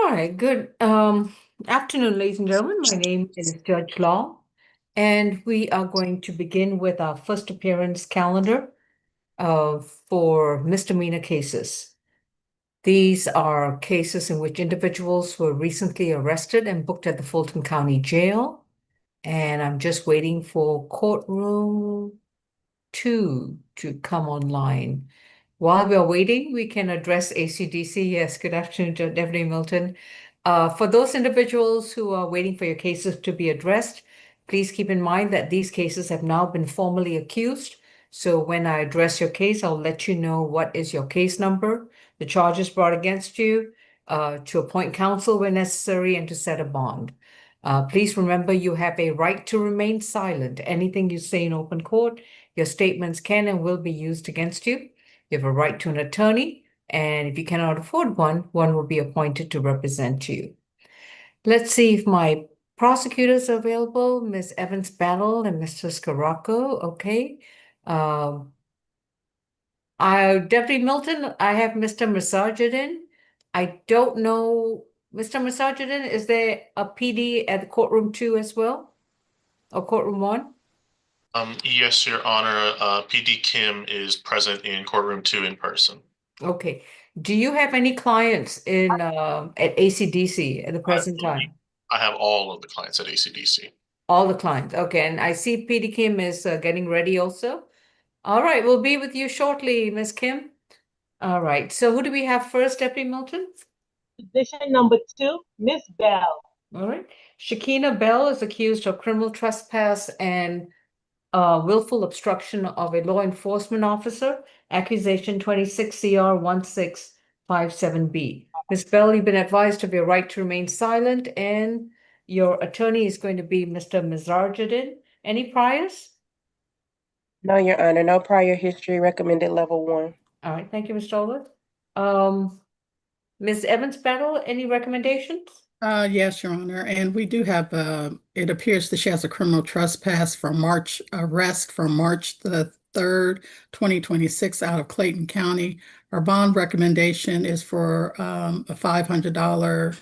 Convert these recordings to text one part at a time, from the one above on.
All right, good afternoon, ladies and gentlemen. My name is Judge Law, and we are going to begin with our first appearance calendar for misdemeanor cases. These are cases in which individuals were recently arrested and booked at the Fulton County Jail. And I'm just waiting for courtroom 2 to come online. While we are waiting, we can address ACDC. Yes, good afternoon, Deputy Milton. For those individuals who are waiting for your cases to be addressed, please keep in mind that these cases have now been formally accused. So when I address your case, I'll let you know what is your case number, the charges brought against you, to appoint counsel where necessary, and to set a bond. Please remember you have a right to remain silent. Anything you say in open court, your statements can and will be used against you. You have a right to an attorney, and if you cannot afford one, one will be appointed to represent you. Let's see if my prosecutors are available, Ms. Evans-Battle and Mr. Scirocco. Okay. Deputy Milton, I have Mr. Masajidin. I don't know, Mr. Masajidin, is there a PD at courtroom 2 as well? Or courtroom 1? Yes, Your Honor. PD Kim is present in courtroom 2 in person. Okay. Do you have any clients in at ACDC at the present time? I have all of the clients at ACDC. All the clients. Okay. And I see PD Kim is getting ready also. All right. We'll be with you shortly, Ms. Kim. All right. So who do we have first, Deputy Milton? Position number 2, Miss Bell. All right. Shikina Bell is accused of criminal trespass and willful obstruction of a law enforcement officer, accusation 26 CR 1657B. Ms. Bell, you've been advised of your right to remain silent, and your attorney is going to be Mr. Mizarjadin. Any priors? No, Your Honor, no prior history, recommended level 1. All right, thank you, Mr. Olive. Ms. Evans-Battle, any recommendations? Yes, Your Honor, and we do have, it appears that she has a criminal trespass arrest from March the 3rd, 2026 out of Clayton County. Our bond recommendation is for a $500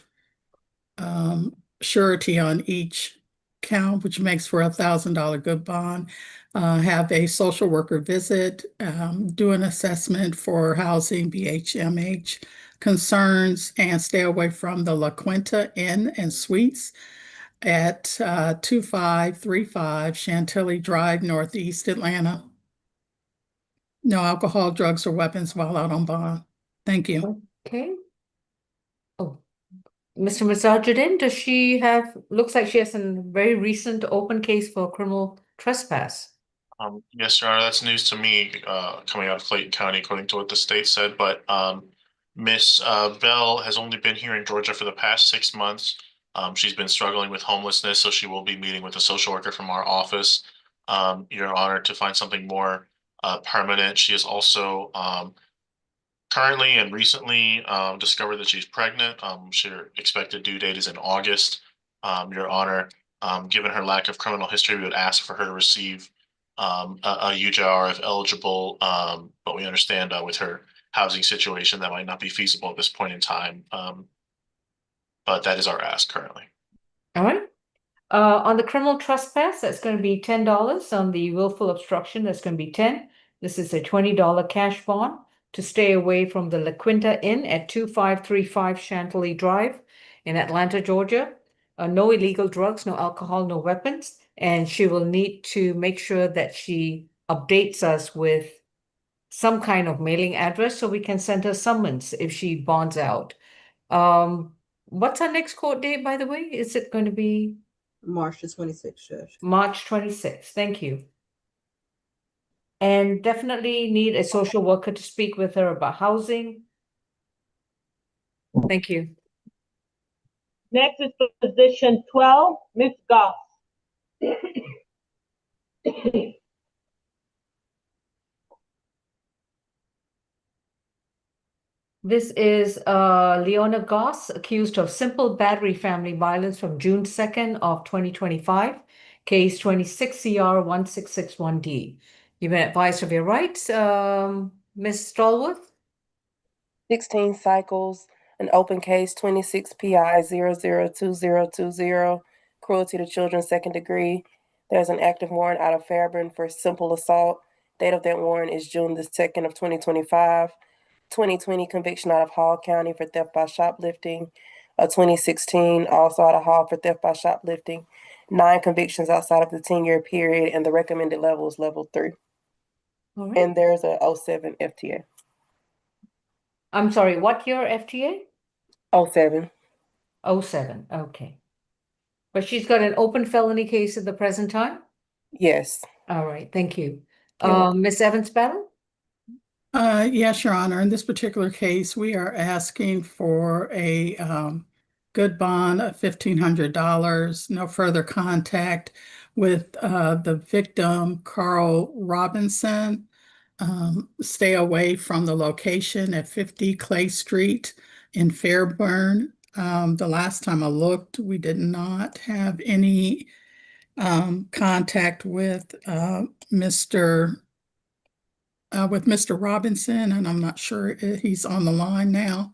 surety on each count, which makes for $1,000 good bond. Have a social worker visit, do an assessment for housing, BHMH concerns, and stay away from the Laquentin Inn and Suites at 2535 Chantilly Drive, Northeast Atlanta. No alcohol, drugs, or weapons while out on bond. Thank you. Okay. Oh, Mr. Mizarjadin, does she have, looks like she has a very recent open case for criminal trespass. Yes, Your Honor, that's news to me coming out of Clayton County, according to what the state said. But Miss Bell has only been here in Georgia for the past 6 months. She's been struggling with homelessness, so she will be meeting with a social worker from our office, Your Honor, to find something more permanent. She is also currently and recently discovered that she's pregnant. Her expected due date is in August. Your Honor, given her lack of criminal history, we would ask for her to receive a UJR if eligible, but we understand with her housing situation that might not be feasible at this point in time. But that is our ask currently. All right. On the criminal trespass, that's going to be $10. On the willful obstruction, that's going to be 10. This is a $20 cash bond to stay away from the Laquentin Inn at 2535 Chantilly Drive in Atlanta, Georgia. No illegal drugs, no alcohol, no weapons. And she will need to make sure that she updates us with some kind of mailing address so we can send her summons if she bonds out. What's our next court date, by the way? Is it going to be March the 26th, Judge. March 26th? Thank you. And definitely need a social worker to speak with her about housing. Thank you. Next is position 12, Miss Goss. This is Leona Goss, accused of simple battery family violence from June 2nd of 2025, case 26 CR 1661D. You've been advised of your rights, Ms. Stallworth? 16 cycles An open case 26 PI 002020, cruelty to children, second degree. There's an active warrant out of Fairbanks for simple assault. Date of that warrant is June the 2nd of 2025. 2020 conviction out of Hall County for theft by shoplifting. A 2016 also out of Hall for theft by shoplifting. 9 convictions outside of the 10-year period, and the recommended level is level 3. All right. And there's a 07 FTA. I'm sorry, what year FTA? 07. 07, okay. But she's got an open felony case at the present time? Yes. All right, thank you. You're welcome. Ms. Evans-Battle? Yes, Your Honor. In this particular case, we are asking for a good bond of $1,500, no further contact with the victim, Carl Robinson. Stay away from the location at 50 Clay Street in Fairburn. The last time I looked, we did not have any contact with Mr. Robinson, and I'm not sure if he's on the line now.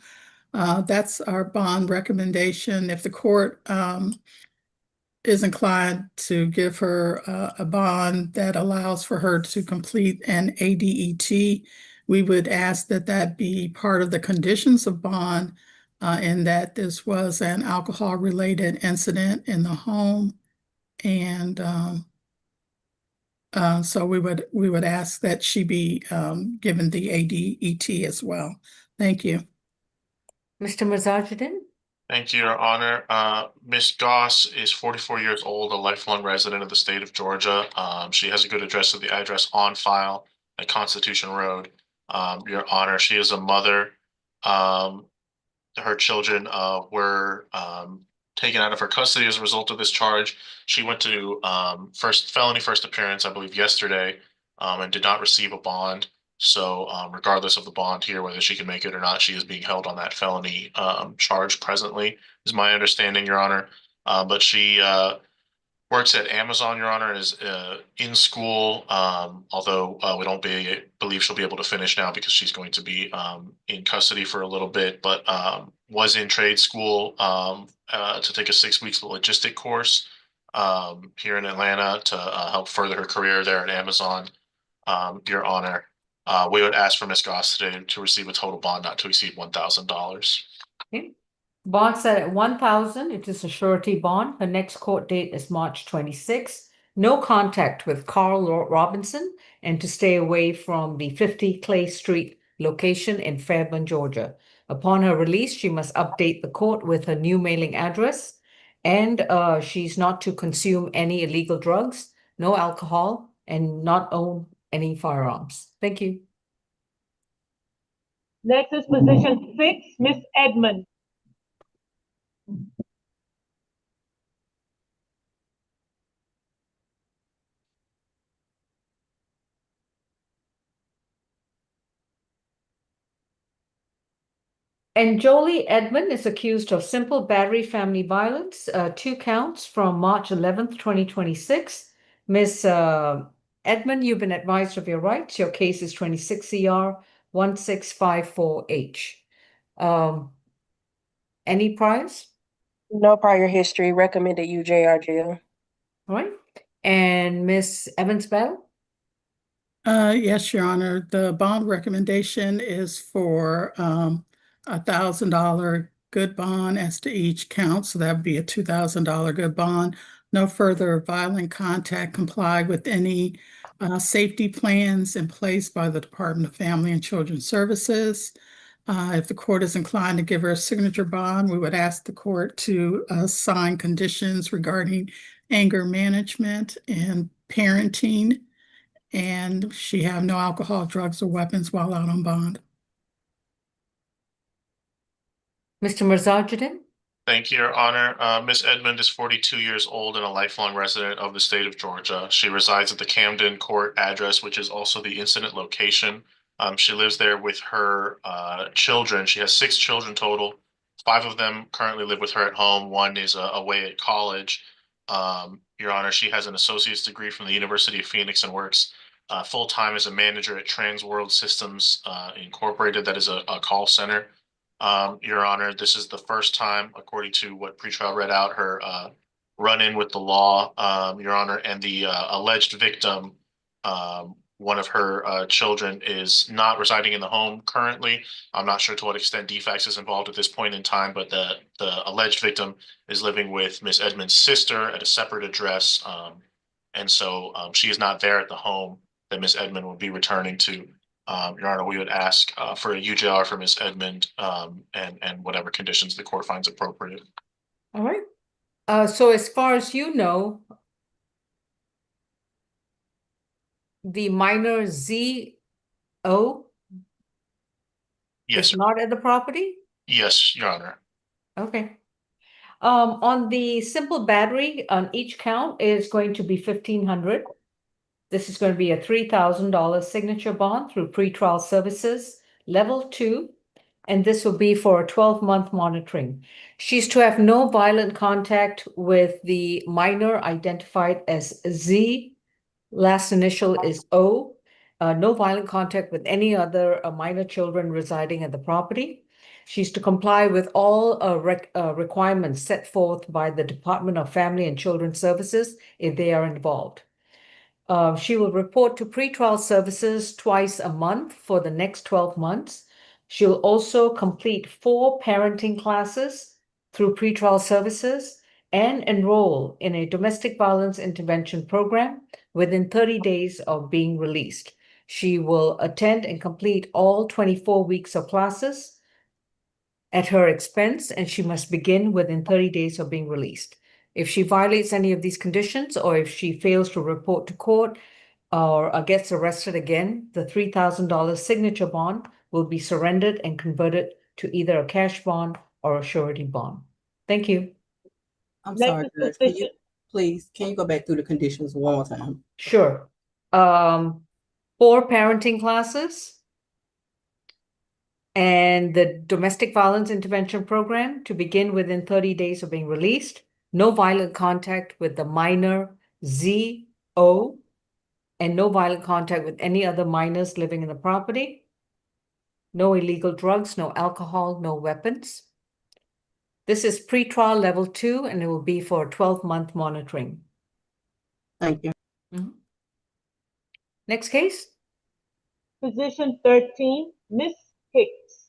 That's our bond recommendation. If the court is inclined to give her a bond that allows for her to complete an ADET, we would ask that that be part of the conditions of bond, and that this was an alcohol-related incident in the home. And so we would ask that she be given the ADET as well. Thank you. Mr. Mazarjuddin? Thank you, Your Honor. Ms. Goss is 44 years old, a lifelong resident of the state of Georgia. She has a good address of the address on file at Constitution Road. Your Honor, she is a mother. Her children were taken out of her custody as a result of this charge. She went to felony first appearance, I believe, yesterday, and did not receive a bond. So regardless of the bond here, whether she can make it or not, she is being held on that felony charge presently, is my understanding, Your Honor. But she works at Amazon, Your Honor, and is in school, although we don't believe she'll be able to finish now because she's going to be in custody for a little bit, but was in trade school to take a 6 weeks logistic course here in Atlanta to help further her career there at Amazon, Your Honor. We would ask for Ms. Goss today to receive a total bond not to exceed $1,000. Okay. Bond set at 1,000. It is a surety bond. Her next court date is March 26. No contact with Carl Robinson, and to stay away from the 50 Clay Street location in Fairburn, Georgia. Upon her release, she must update the court with her new mailing address, and she's not to consume any illegal drugs, no alcohol, and not own any firearms. Thank you. Next is position 6, Miss Edmund. And Jolie Edmund is accused of simple battery family violence, 2 counts from March 11th, 2026. Ms. Edmund, you've been advised of your rights. Your case is 26 CR 1654H. Any priors? No prior history. Recommended UJR jail. All right. And Ms. Evans-Battle? Yes, Your Honor. The bond recommendation is for $1,000 good bond as to each count, so that would be a $2,000 good bond. No further violent contact, comply with any safety plans in place by the Department of Family and Children's Services. If the court is inclined to give her a signature bond, we would ask the court to sign conditions regarding anger management and parenting, and she have no alcohol, drugs, or weapons while out on bond. Mr. Mirzadjudin? Thank you, Your Honor. Ms. Edmund is 42 years old and a lifelong resident of the state of Georgia. She resides at the Camden Court address, which is also the incident location. She lives there with her children. She has 6 children total. 5 of them currently live with her at home. 1 is away at college. Your Honor, she has an associate's degree from the University of Phoenix and works full-time as a manager at Trans World Systems Incorporated. That is a call center. Your Honor, this is the first time, according to what pretrial read out, her run-in with the law, Your Honor, and the alleged victim, one of her children is not residing in the home currently. I'm not sure to what extent DFAX is involved at this point in time, but the alleged victim is living with Miss Edmund's sister at a separate address. And so she is not there at the home that Miss Edmund will be returning to. Your Honor, we would ask for a UJR for Miss Edmund and whatever conditions the court finds appropriate. All right. So as far as you know, the minor ZO Yes, is not at the property? yes, Your Honor. Okay. On the simple battery, on each count is going to be 1,500. This is going to be a $3,000 signature bond through pretrial services, level 2, and this will be for a 12-month monitoring. She's to have no violent contact with the minor identified as Z. Last initial is O. No violent contact with any other minor children residing at the property. She's to comply with all requirements set forth by the Department of Family and Children's Services if they are involved. She will report to pretrial services twice a month for the next 12 months. She'll also complete 4 parenting classes through pretrial services and enroll in a domestic violence intervention program within 30 days of being released. She will attend and complete all 24 weeks of classes at her expense, and she must begin within 30 days of being released. If she violates any of these conditions, or if she fails to report to court or gets arrested again, the $3,000 signature bond will be surrendered and converted to either a cash bond or a surety bond. Thank you. I'm Next sorry, is Judge. Can you go back through the conditions one more time? Sure. 4 parenting classes and the domestic violence intervention program to begin within 30 days of being released. No violent contact with the minor ZO, and no violent contact with any other minors living in the property. No illegal drugs, no alcohol, no weapons. This is pretrial level 2, and it will be for a 12-month monitoring. Thank you. Next case. Position 13, Miss Hicks.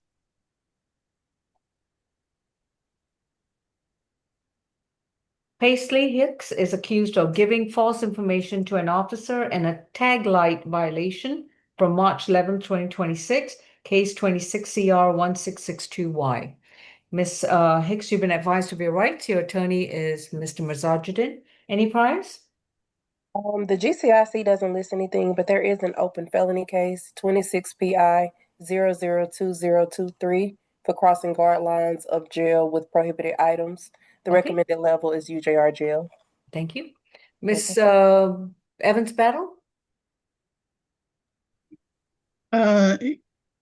Paisley Hicks is accused of giving false information to an officer in a tag light violation from March 11, 2026, case 26CR1662Y. Ms. Hicks, you've been advised of your rights. Your attorney is Mr. Mazarjadin. Any priors? The GCIC doesn't list anything, but there is an open felony case, 26 PI 002023, for crossing guard lines of jail with prohibited items. The Okay. recommended level is UJR jail. Thank you. Ms. Evans Battle?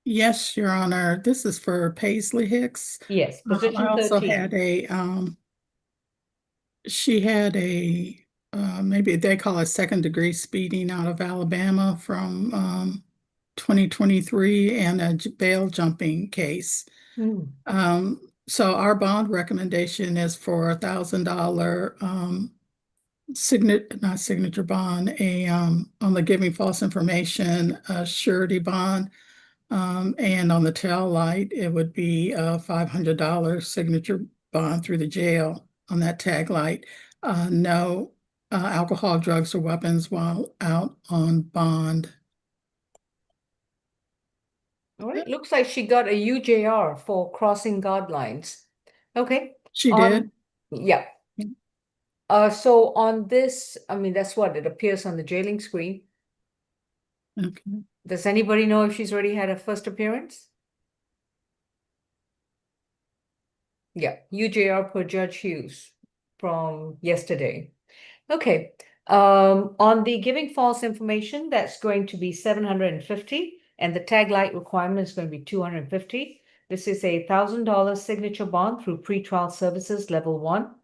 Yes, Your Honor. This is for Paisley Hicks. Yes, position I also 13. had she had a, maybe they call it second-degree speeding out of Alabama from 2023, and a bail jumping case. So our bond recommendation is for $1,000 not signature bond, on the giving false information, a surety bond. And on the tail light, it would be a $500 signature bond through the jail on that tag light. No alcohol, drugs, or weapons while out on bond. All right, looks like she got a UJR for crossing guard lines. Okay. She did? Yeah. So on this, I mean, that's what it appears on the jailing screen. Okay. Does anybody know if she's already had a first appearance? Yeah, UJR per Judge Hughes from yesterday. Okay. On the giving false information, that's going to be 750, and the tag light requirement is going to be 250. This is a $1,000 signature bond through pretrial services level 1.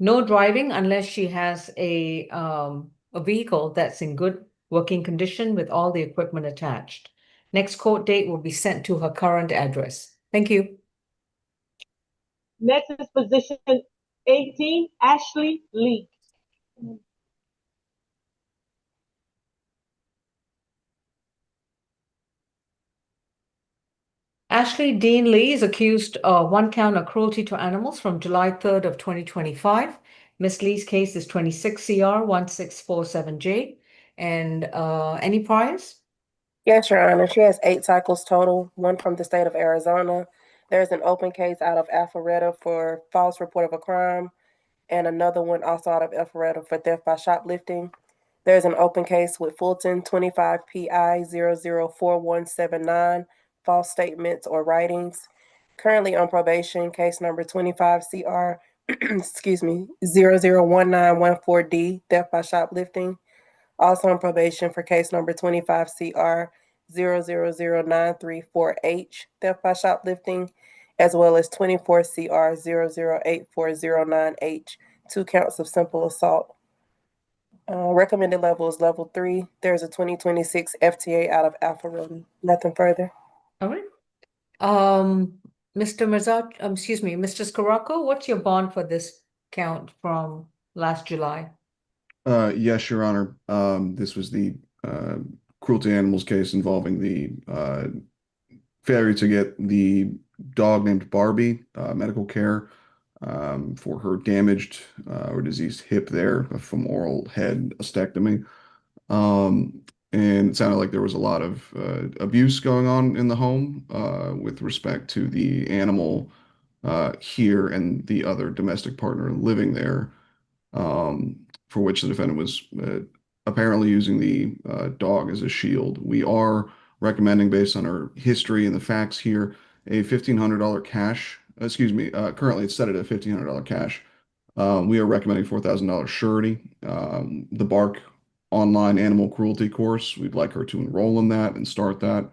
No driving unless she has a vehicle that's in good working condition with all the equipment attached. Next court date will be sent to her current address. Thank you. Next is position 18, Ashley Lee. Ashley Dean Lee is accused of one count of cruelty to animals from July 3rd of 2025. Miss Lee's case is 26 CR 1647J. And any priors? Yes, Your Honor. She has 8 cycles total, 1 from the state of Arizona. There's an open case out of Alpharetta for false report of a crime, and another one also out of Alpharetta for theft by shoplifting. There's an open case with Fulton 25 PI 004179, false statements or writings. Currently on probation, case number 25 CR, excuse me, 001914D, theft by shoplifting. Also on probation for case number 25 CR 000934H, theft by shoplifting, as well as 24 CR 008409H, 2 counts of simple assault. Recommended level is level 3. There's a 2026 FTA out of Alpharetta. Nothing further. All right. Mr. Mr. Scirocco, what's your bond for this count from last July? Yes, Your Honor. This was the cruelty to animals case involving the failure to get the dog named Barbie medical care for her damaged or diseased hip there, a femoral head ostectomy. And it sounded like there was a lot of abuse going on in the home with respect to the animal here and the other domestic partner living there, for which the defendant was apparently using the dog as a shield. We are recommending, based on our history and the facts here, a $1,500 cash. Currently it's set at a $1,500 cash. We are recommending $4,000 surety. The Bark online animal cruelty course, we'd like her to enroll in that and start that.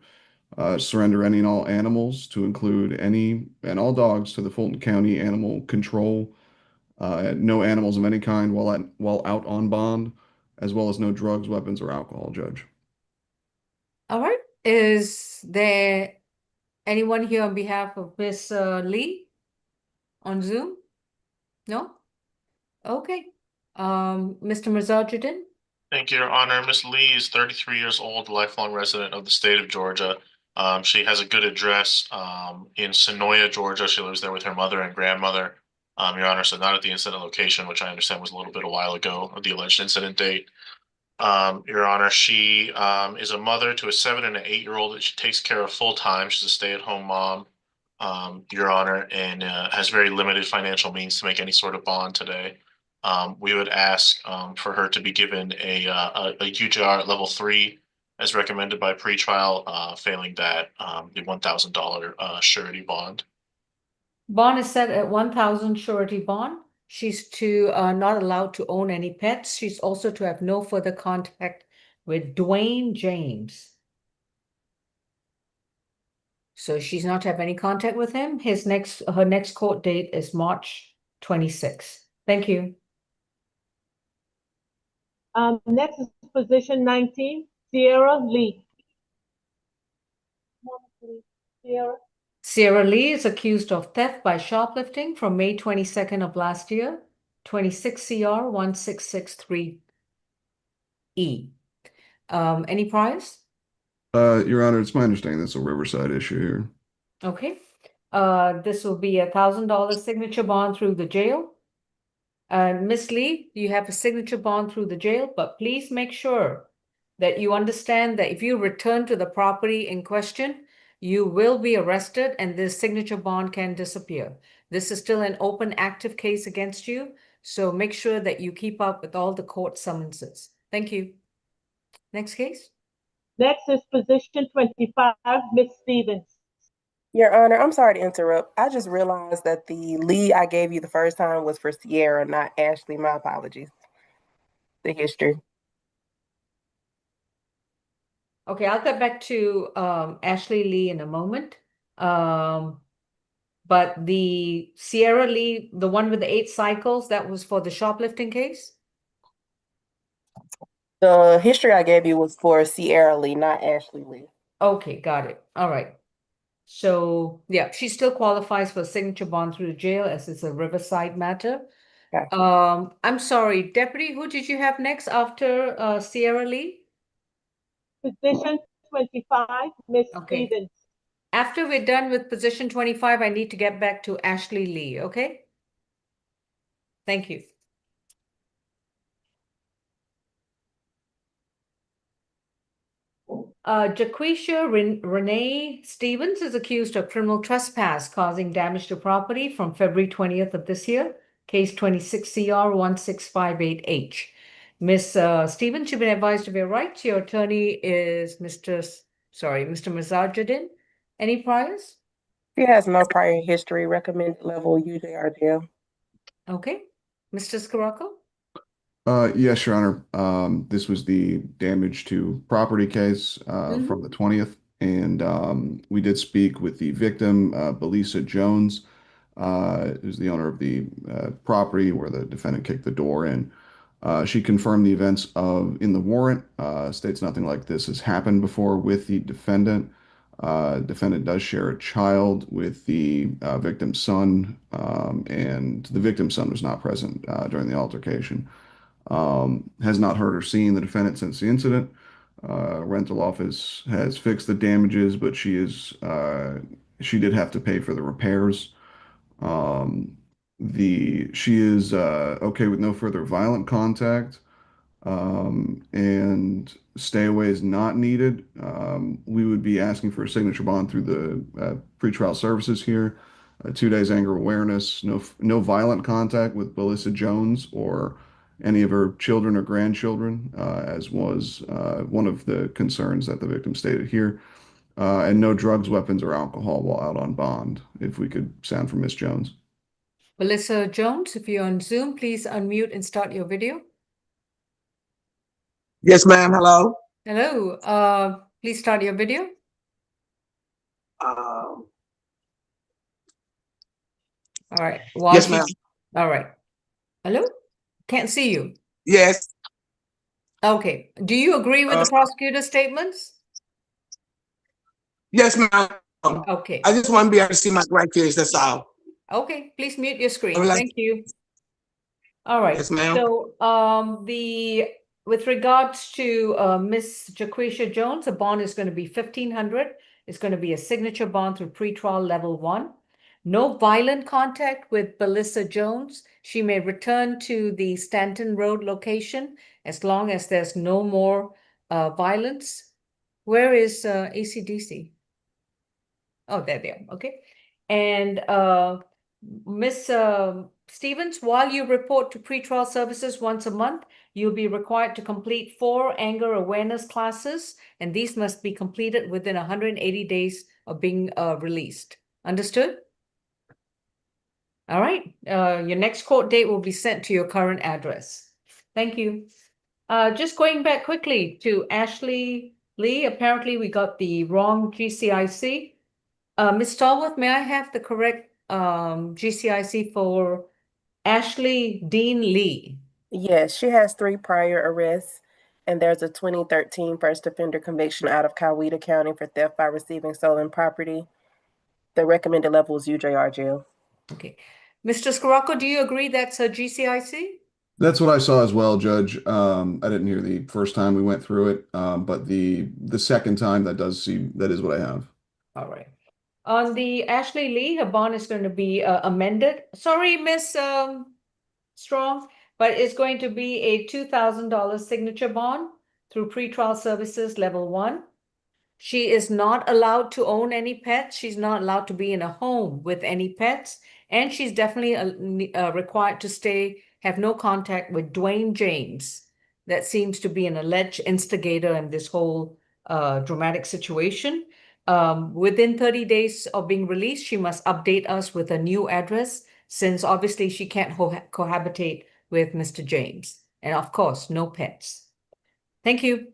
Surrender any and all animals, to include any and all dogs, to the Fulton County Animal Control. No animals of any kind while out on bond, as well as no drugs, weapons, or alcohol, Judge. All right. Is there anyone here on behalf of Miss Lee on Zoom? No? Okay. Mr. Mazarjuddin? Thank you, Your Honor. Miss Lee is 33 years old, lifelong resident of the state of Georgia. She has a good address in Sonoya, Georgia. She lives there with her mother and grandmother. Your Honor, so not at the incident location, which I understand was a little bit a while ago, of the alleged incident date. Your Honor, she is a mother to a 7 and an 8-year-old that she takes care of full time. She's a stay-at-home mom, Your Honor, and has very limited financial means to make any sort of bond today. We would ask for her to be given a UJR at level 3 as recommended by pretrial, failing that, the $1,000 surety bond. Bond is set at 1,000 surety bond. She's to not allowed to own any pets. She's also to have no further contact with Dwayne James. So she's not to have any contact with him. Her next court date is March 26. Thank you. Next is position 19, Sierra Lee. Sierra Lee is accused of theft by shoplifting from May 22nd of last year, 26 CR 1663E. Any priors? Your Honor, it's my understanding that's a Riverside issue here. Okay. This will be $1,000 signature bond through the jail. Miss Lee, you have a signature bond through the jail, but please make sure that you understand that if you return to the property in question, you will be arrested and this signature bond can disappear. This is still an open, active case against you, so make sure that you keep up with all the court summonses. Thank you. Next case. Next is position 25, Miss Stevens. Your Honor, I'm sorry to interrupt. I just realized that the Lee I gave you the first time was for Sierra, not Ashley. My apologies. The history. Okay, I'll get back to Ashley Lee in a moment. But the Sierra Lee, the one with the 8 cycles, that was for the shoplifting case? The history I gave you was for Sierra Lee, not Ashley Lee. Okay, got it. All right. So, yeah, she still qualifies for signature bond through the jail as it's a Riverside matter. Gotcha. I'm sorry, Deputy, who did you have next after Sierra Lee? Position 25, Miss Okay. Stevens. After we're done with position 25, I need to get back to Ashley Lee, okay? Thank you. Jquishia Renee Stevens is accused of criminal trespass causing damage to property from February 20th of this year, case 26 CR 1658H. Miss Stevens, you've been advised of your rights. Your attorney is Mr. Mazarjadin. Any priors? She has no prior history. Recommended level UJR jail. Okay. Mr. Scirocco? Yes, Your Honor. This was the damage to property case from the 20th, and we did speak with the victim, Belisa Jones, who's the owner of the property where the defendant kicked the door in. She confirmed the events in the warrant, states nothing like this has happened before with the defendant. Defendant does share a child with the victim's son, and the victim's son was not present during the altercation. Has not heard or seen the defendant since the incident. Rental office has fixed the damages, but she did have to pay for the repairs. She is okay with no further violent contact, and stay away is not needed. We would be asking for a signature bond through the pretrial services here. 2 days anger awareness, no violent contact with Belisa Jones or any of her children or grandchildren, as was one of the concerns that the victim stated here, and no drugs, weapons, or alcohol while out on bond, if we could sound from Miss Jones. Melissa Jones, if you're on Zoom, please unmute and start your video. Yes, ma'am. Hello. Hello. Please start your video. Um, All right. yes, ma'am. All right. Hello? Can't see you. Yes. Okay. Do you agree with the prosecutor's statements? Yes, ma'am. Okay. I just want to be able to see my grandkids. That's all. Okay. Please mute your screen. I would like- Thank you. All right. Yes, ma'am. So, with regards to Miss Jquishia Jones, a bond is going to be $1,500. It's going to be a signature bond through pretrial level 1. No violent contact with Belisa Jones. She may return to the Stanton Road location as long as there's no more violence. Where is ACDC? Oh, there they are. Okay. And Miss Stevens, while you report to pretrial services once a month, you'll be required to complete 4 anger awareness classes, and these must be completed within 180 days of being released. Understood? All right. Your next court date will be sent to your current address. Thank you. Just going back quickly to Ashley Lee. Apparently, we got the wrong GCIC. Ms. Stallworth, may I have the correct GCIC for Ashley Dean Lee? Yes, she has 3 prior arrests, and there's a 2013 first offender conviction out of Coweta County for theft by receiving stolen property. The recommended level is UJR jail. Okay. Mr. Scirocco, do you agree that's a GCIC? That's what I saw as well, Judge. I didn't hear the first time we went through it, but the second time that is what I have. All right. On the Ashley Lee, her bond is going to be amended. Sorry, Miss Strong, but it's going to be a $2,000 signature bond through pretrial services level 1. She is not allowed to own any pets. She's not allowed to be in a home with any pets. And she's definitely required to have no contact with Dwayne James. That seems to be an alleged instigator in this whole dramatic situation. Within 30 days of being released, she must update us with a new address, since obviously she can't cohabitate with Mr. James. And of course, no pets. Thank you.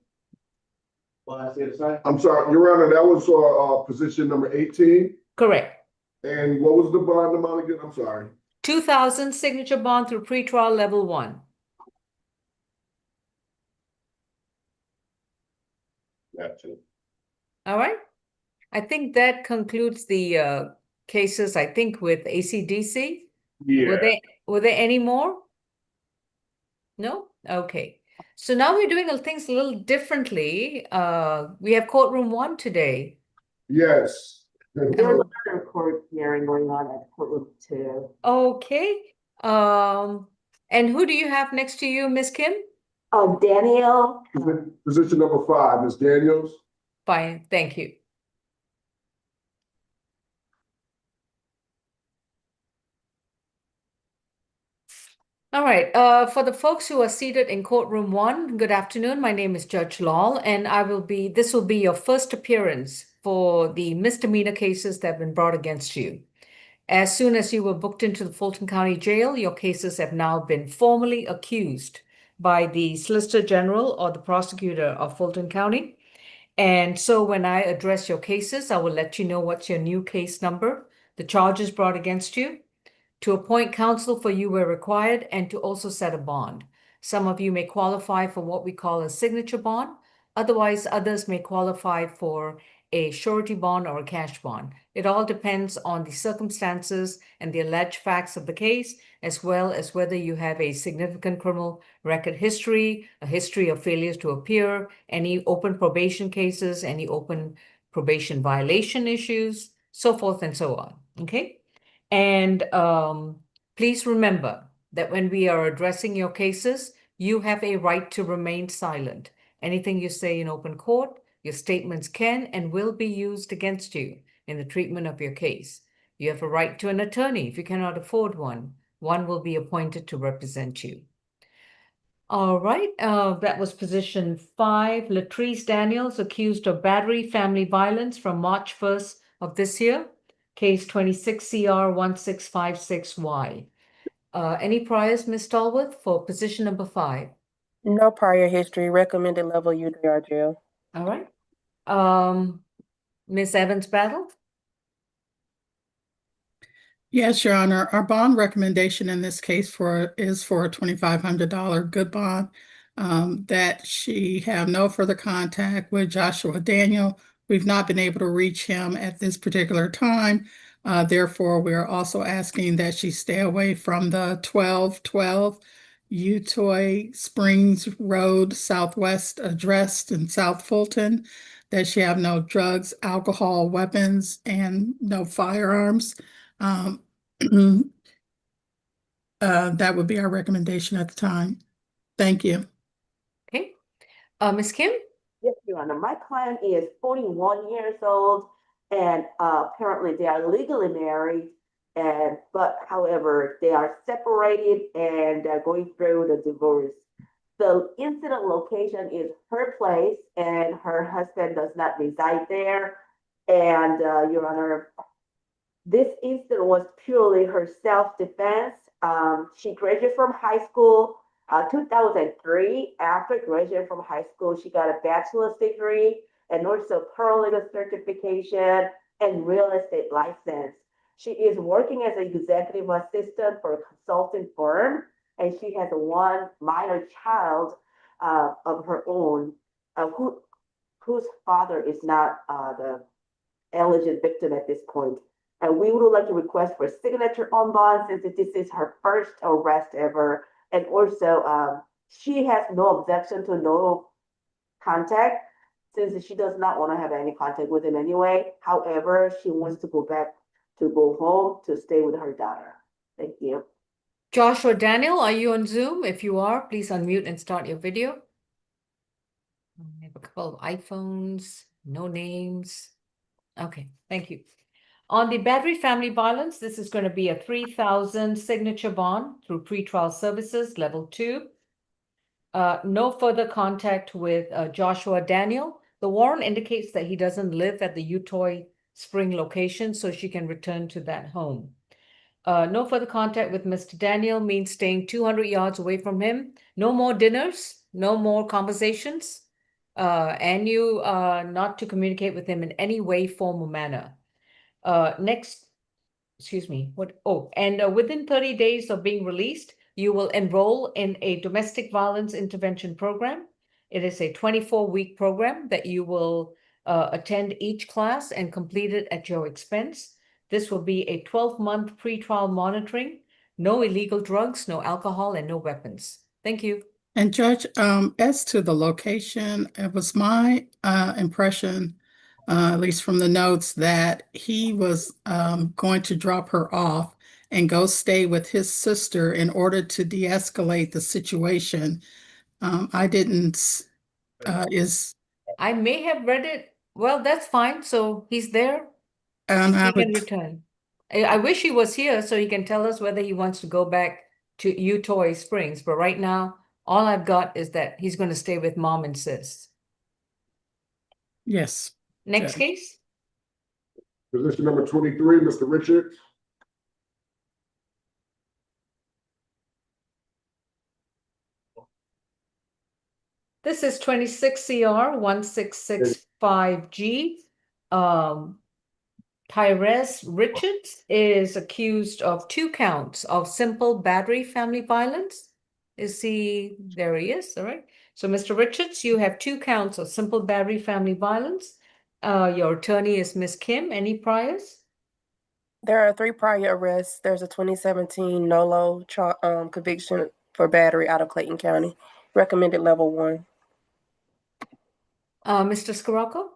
I'm sorry, Your Honor, that was position number 18. Correct. And what was the bond amount again? I'm sorry. 2,000 signature bond through pretrial level 1. Gotcha. All right. I think that concludes the cases, I think, with ACDC. Yeah. Were there any more? No? Okay. So now we're doing things a little differently. We have courtroom 1 today. Yes. There's another court hearing going on at courtroom 2. Okay. And who do you have next to you, Miss Kim? Daniel. Position number 5, Ms. Daniels. Fine, thank you. All right, for the folks who are seated in courtroom 1, good afternoon. My name is Judge Law, and this will be your first appearance for the misdemeanor cases that have been brought against you. As soon as you were booked into the Fulton County Jail, your cases have now been formally accused by the Solicitor General or the prosecutor of Fulton County. And so when I address your cases, I will let you know what's your new case number, the charges brought against you, to appoint counsel for you where required, and to also set a bond. Some of you may qualify for what we call a signature bond. Otherwise, others may qualify for a surety bond or a cash bond. It all depends on the circumstances and the alleged facts of the case, as well as whether you have a significant criminal record history, a history of failures to appear, any open probation cases, any open probation violation issues, so forth and so on. Okay? And please remember that when we are addressing your cases, you have a right to remain silent. Anything you say in open court, your statements can and will be used against you in the treatment of your case. You have a right to an attorney. If you cannot afford one, one will be appointed to represent you. All right, that was position 5. Latrice Daniels, accused of battery, family violence from March 1st of this year. Case 26 CR 1656Y. Any priors, Ms. Stallworth, for position number 5? No prior history. Recommended level UDR jail. All right. Ms. Evans Battle? Yes, Your Honor. Our bond recommendation in this case is for a $2,500 good bond, that she have no further contact with Joshua Daniel. We've not been able to reach him at this particular time. Therefore, we are also asking that she stay away from the 1212 Utoy Springs Road Southwest address in South Fulton, that she have no drugs, alcohol, weapons, and no firearms. That would be our recommendation at the time. Thank you. Okay. Ms. Kim? Yes, Your Honor. My client is 41 years old, and apparently they are legally married, but however, they are separated and going through the divorce. The incident location is her place, and her husband does not reside there. And Your Honor, this incident was purely her self-defense. She graduated from high school 2003. After graduating from high school, she got a bachelor's degree and also paralegal certification and real estate license. She is working as an executive assistant for a consulting firm, and she has one minor child of her own, whose father is not the alleged victim at this point. And we would like to request for signature on bond, since this is her first arrest ever. And also, she has no objection to no contact, since she does not want to have any contact with him anyway. However, she wants to go home to stay with her daughter. Thank you. Joshua Daniel, are you on Zoom? If you are, please unmute and start your video. I have a couple of iPhones, no names. Okay, thank you. On the battery family violence, this is going to be a 3,000 signature bond through pretrial services, level 2. No further contact with Joshua Daniel. The warrant indicates that he doesn't live at the Utoy Spring location, so she can return to that home. No further contact with Mr. Daniel means staying 200 yards away from him. No more dinners, no more conversations, and you not to communicate with him in any way, form, or manner. Within 30 days of being released, you will enroll in a domestic violence intervention program. It is a 24-week program that you will attend each class and complete it at your expense. This will be a 12-month pre-trial monitoring, no illegal drugs, no alcohol, and no weapons. Thank you. And Judge, as to the location, it was my impression, at least from the notes, that he was going to drop her off and go stay with his sister in order to de-escalate the situation. I didn't, I may have read it. Well, that's fine. So he's there and and I he can would, return. I wish he was here so he can tell us whether he wants to go back to Utoy Springs. But right now, all I've got is that he's going to stay with mom and sis. yes. Next Judge. case. Position number 23, Mr. Richards. This is 26 CR 1665G. Tyres Richards is accused of 2 counts of simple battery family violence. Is he? There he is. All right. So, Mr. Richards, you have 2 counts of simple battery family violence. Your attorney is Miss Kim. Any priors? There are 3 prior arrests. There's a 2017 NOLO conviction for battery out of Clayton County, recommended level 1. Mr. Scirocco?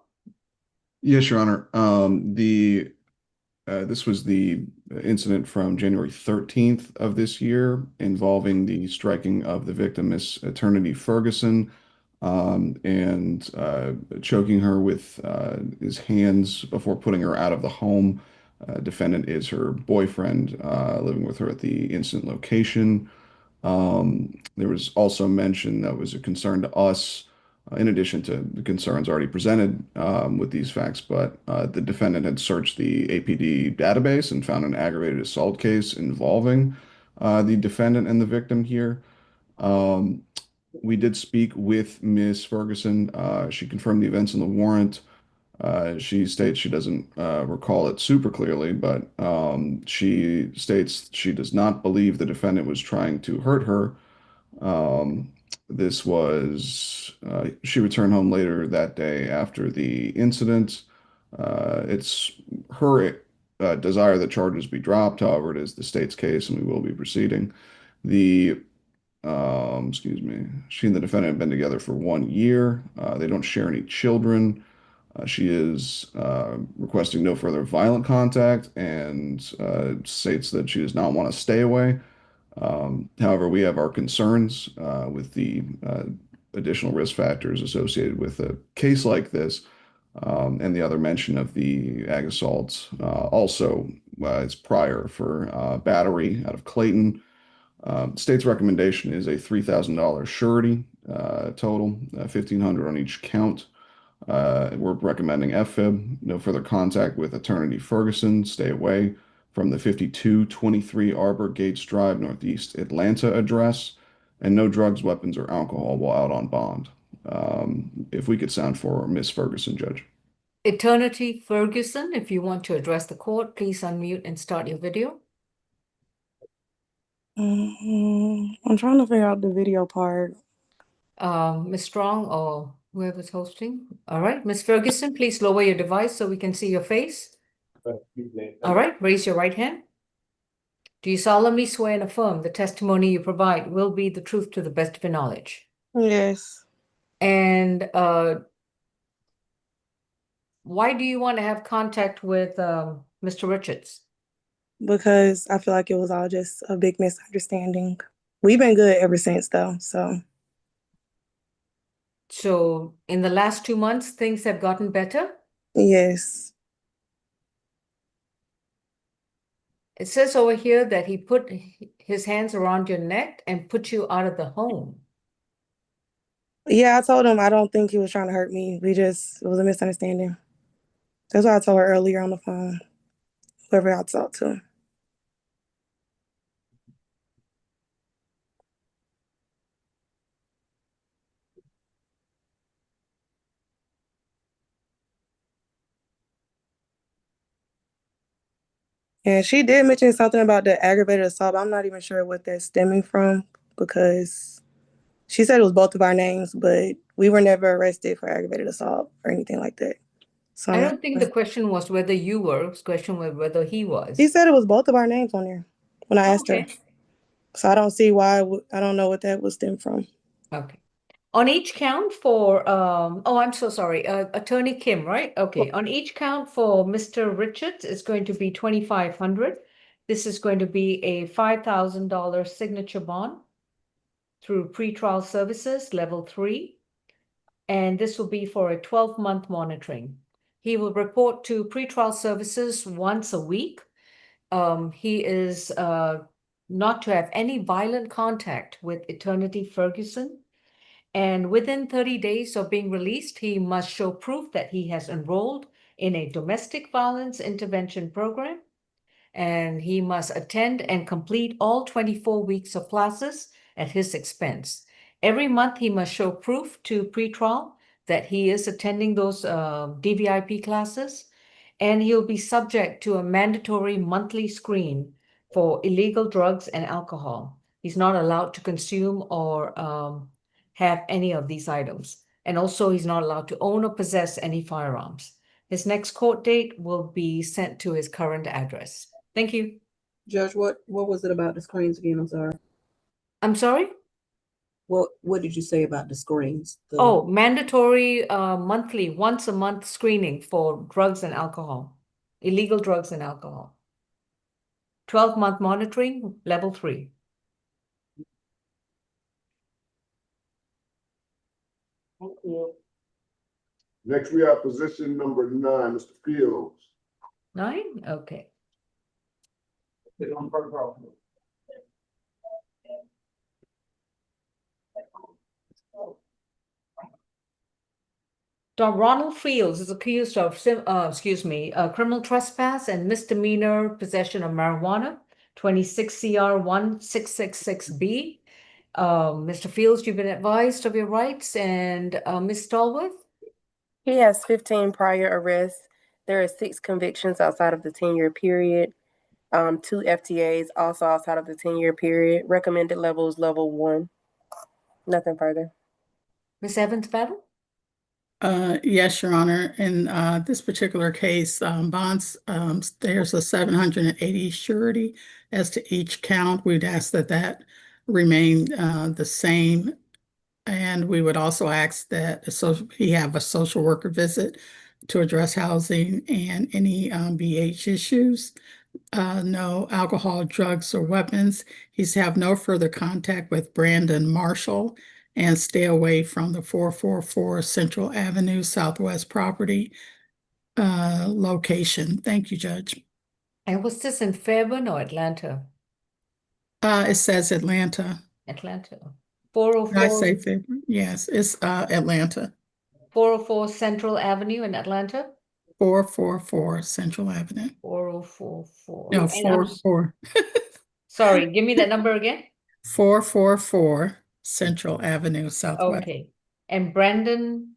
Yes, Your Honor. This was the incident from January 13th of this year involving the striking of the victim, Miss Eternity Ferguson, and choking her with his hands before putting her out of the home. Defendant is her boyfriend, living with her at the incident location. There was also mention that was a concern to us, in addition to the concerns already presented with these facts, but the defendant had searched the APD database and found an aggravated assault case involving the defendant and the victim here. We did speak with Ms. Ferguson. She confirmed the events in the warrant. She states she doesn't recall it super clearly, but she states she does not believe the defendant was trying to hurt her. This was, she returned home later that day after the incident. It's her desire that charges be dropped. However, it is the state's case and we will be proceeding. Excuse me, she and the defendant have been together for 1 year. They don't share any children. She is requesting no further violent contact and states that she does not want to stay away. However, we have our concerns with the additional risk factors associated with a case like this, and the other mention of the ag assaults. Also, it's prior for battery out of Clayton. State's recommendation is a $3,000 surety total, $1,500 on each count. We're recommending FFIB, no further contact with Eternity Ferguson, stay away from the 5223 Arbor Gates Drive, Northeast Atlanta address, and no drugs, weapons, or alcohol while out on bond. If we could sound for Miss Ferguson, Judge. Eternity Ferguson, if you want to address the court, please unmute and start your video. I'm trying to figure out the video part. Ms. Strong or whoever's hosting. All right, Ms. Ferguson, please lower your device so we can see your face. All right, raise your right hand. Do you solemnly swear and affirm the testimony you provide will be the truth to the best of your knowledge? Yes, And why do you want to have contact with Mr. Richards? because I feel like it was all just a big misunderstanding. We've been good ever since, though. So in the last 2 months, things have gotten better? Yes. It says over here that he put his hands around your neck and put you out of the home. Yeah, I told him I don't think he was trying to hurt me. It was a misunderstanding. That's what I told her earlier on the phone, whoever I talked to. And she did mention something about the aggravated assault. I'm not even sure what that's stemming from because she said it was both of our names, but we were never arrested for aggravated assault or anything like that. So I don't think the question was whether you were, the question was whether he was. he said it was both of our names on there when I asked her. Okay. So I don't see why. I don't know what that would stem from. Okay. On each count for, oh, I'm so sorry, Attorney Kim, right? Okay, on each count for Mr. Richards, it's going to be 2,500. This is going to be a $5,000 signature bond through pretrial services, level 3. And this will be for a 12-month monitoring. He will report to pretrial services once a week. He is not to have any violent contact with Eternity Ferguson. And within 30 days of being released, he must show proof that he has enrolled in a domestic violence intervention program. And he must attend and complete all 24 weeks of classes at his expense. Every month, he must show proof to pretrial that he is attending those DVIP classes. And he'll be subject to a mandatory monthly screen for illegal drugs and alcohol. He's not allowed to consume or have any of these items. And also, he's not allowed to own or possess any firearms. His next court date will be sent to his current address. Thank you. Judge, what was it about the screens again? I'm sorry. I'm sorry? What did you say about the screens? Oh, mandatory monthly, once a month screening for drugs and alcohol, illegal drugs and alcohol. 12-month monitoring, level 3. Thank you. Next, we have position number 9, Mr. Fields. 9? Okay. Ronald Fields is accused of, criminal trespass and misdemeanor possession of marijuana, 26 CR 1666B. Mr. Fields, you've been advised of your rights, and Ms. Stallworth? He has 15 prior arrests. There are 6 convictions outside of the 10-year period. 2 FTAs also outside of the 10-year period. Recommended level is level 1. Nothing further. Ms. Evans-Battle? Yes, Your Honor. In this particular case, bonds, there's a 780 surety as to each count. We'd ask that remain the same. And we would also ask that he have a social worker visit to address housing and any BH issues. No alcohol, drugs, or weapons. He's have no further contact with Brandon Marshall and stay away from the 444 Central Avenue Southwest property location. Thank you, Judge. And was this in Fairbanks or Atlanta? It says Atlanta. Atlanta. Did I 404, say Fairbanks? Yes, it's Atlanta. 404 Central Avenue in Atlanta? 444 Central Avenue. 4044. No, And 44. sorry, give me that number again. 444 Central Avenue Southwest. Okay. And Brandon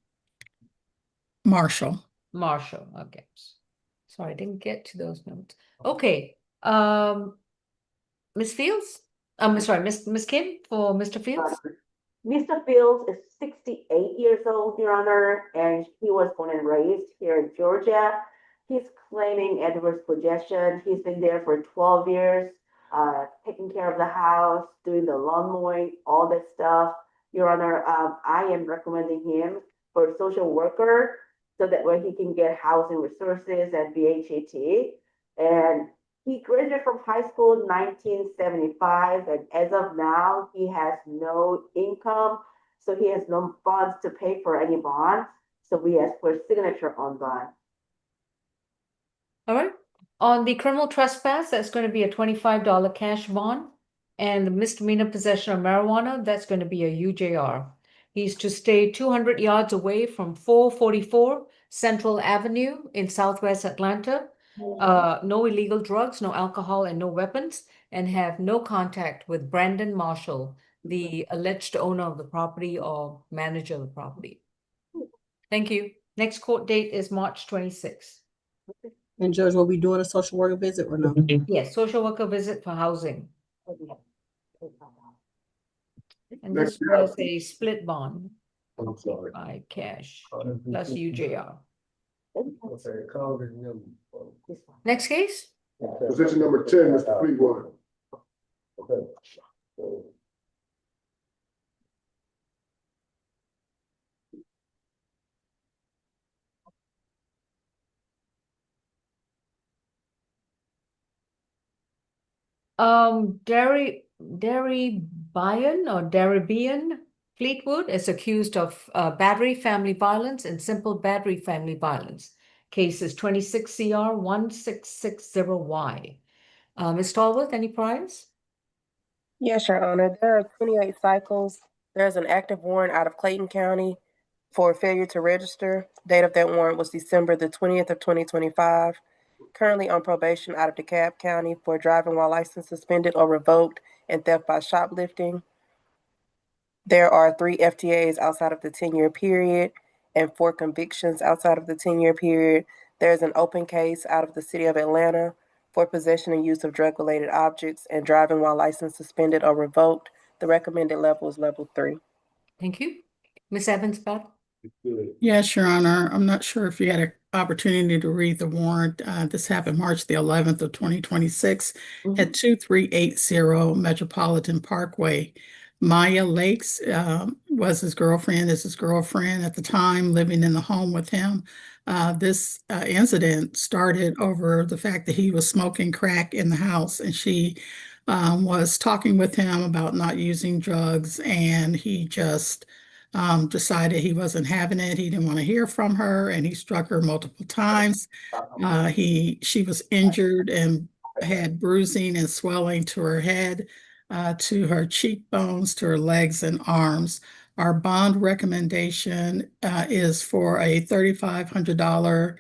Marshall. Okay. Sorry, I didn't get to those notes. Okay. Ms. Fields? Sorry, Miss Kim for Mr. Fields? Mr. Fields is 68 years old, Your Honor, and he was born and raised here in Georgia. He's claiming adverse possession. He's been there for 12 years, taking care of the house, doing the lawn mowing, all that stuff. Your Honor, I am recommending him for a social worker so that way he can get housing resources and BHAT. And he graduated from high school in 1975, and as of now, he has no income, so he has no funds to pay for any bonds. So we ask for a signature on bond. All right. On the criminal trespass, that's going to be a $25 cash bond. And the misdemeanor possession of marijuana, that's going to be a UJR. He's to stay 200 yards away from 444 Central Avenue in Southwest Atlanta. No illegal drugs, no alcohol, and no weapons, and have no contact with Brandon Marshall, the alleged owner of the property or manager of the property. Thank you. Next court date is March 26th. And Judge, will we doing a social worker visit or no? Yes, social worker visit for housing. And this was a split bond I'm sorry. by cash plus UJR. Next case? Position number 10, Mr. Fleetwood. Darabian Fleetwood is accused of battery, family violence, and simple battery, family violence. Case is 26 CR 1660Y. Ms. Stallworth, any priors? Yes, Your Honor. There are 28 cycles. There's an active warrant out of Clayton County for failure to register. Date of that warrant was December the 20th of 2025. Currently on probation out of DeKalb County for driving while license suspended or revoked and theft by shoplifting. There are 3 FTAs outside of the 10-year period and 4 convictions outside of the 10-year period. There's an open case out of the city of Atlanta for possession and use of drug-related objects and driving while license suspended or revoked. The recommended level is level 3. Thank you. Ms. Evans-Battle? Yes, Your Honor. I'm not sure if you had an opportunity to read the warrant. This happened March the 11th of 2026 at 2380 Metropolitan Parkway. Maya Lakes was his girlfriend, is his girlfriend at the time, living in the home with him. This incident started over the fact that he was smoking crack in the house, and she was talking with him about not using drugs, and he just decided he wasn't having it. He didn't want to hear from her, and he struck her multiple times. She was injured and had bruising and swelling to her head, to her cheekbones, to her legs and arms. Our bond recommendation is for a $3,500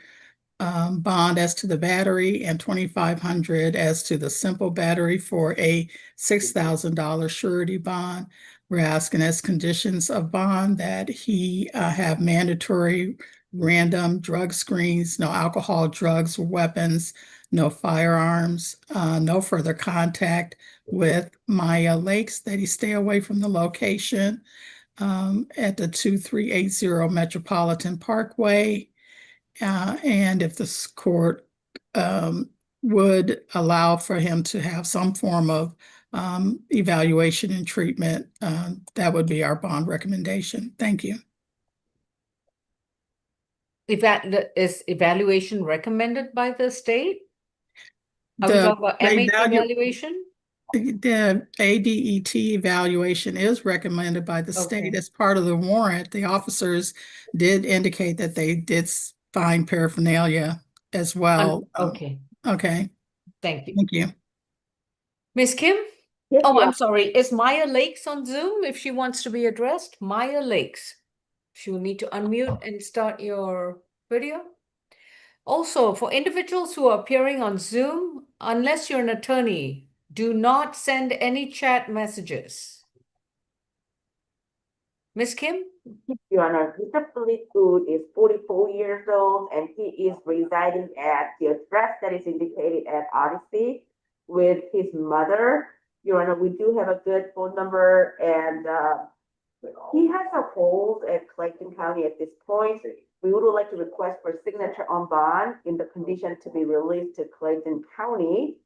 bond as to the battery and $2,500 as to the simple battery for a $6,000 surety bond. We're asking as conditions of bond that he have mandatory random drug screens, no alcohol, drugs, weapons, no firearms, no further contact with Maya Lakes, that he stay away from the location at the 2380 Metropolitan Parkway. And if this court would allow for him to have some form of evaluation and treatment, that would be our bond recommendation. Thank you. Is evaluation recommended by the state? Are we The talking about MH evaluation? The ADET evaluation is recommended by the state as part of the warrant. The officers did indicate that they did find paraphernalia as well. Okay. Okay. Thank you. Thank you. Ms. Kim? Yes, Oh, ma'am. I'm sorry. Is Maya Lakes on Zoom if she wants to be addressed? Maya Lakes. She will need to unmute and start your video. Also, for individuals who are appearing on Zoom, unless you're an attorney, do not send any chat messages. Ms. Kim? Your Honor, Mr. Fleetwood is 44 years old and he is residing at the address that is indicated at Odyssey with his mother. Your Honor, we do have a good phone number and he has a hold at Clayton County at this point. We would like to request for signature on bond in the condition to be released to Clayton County.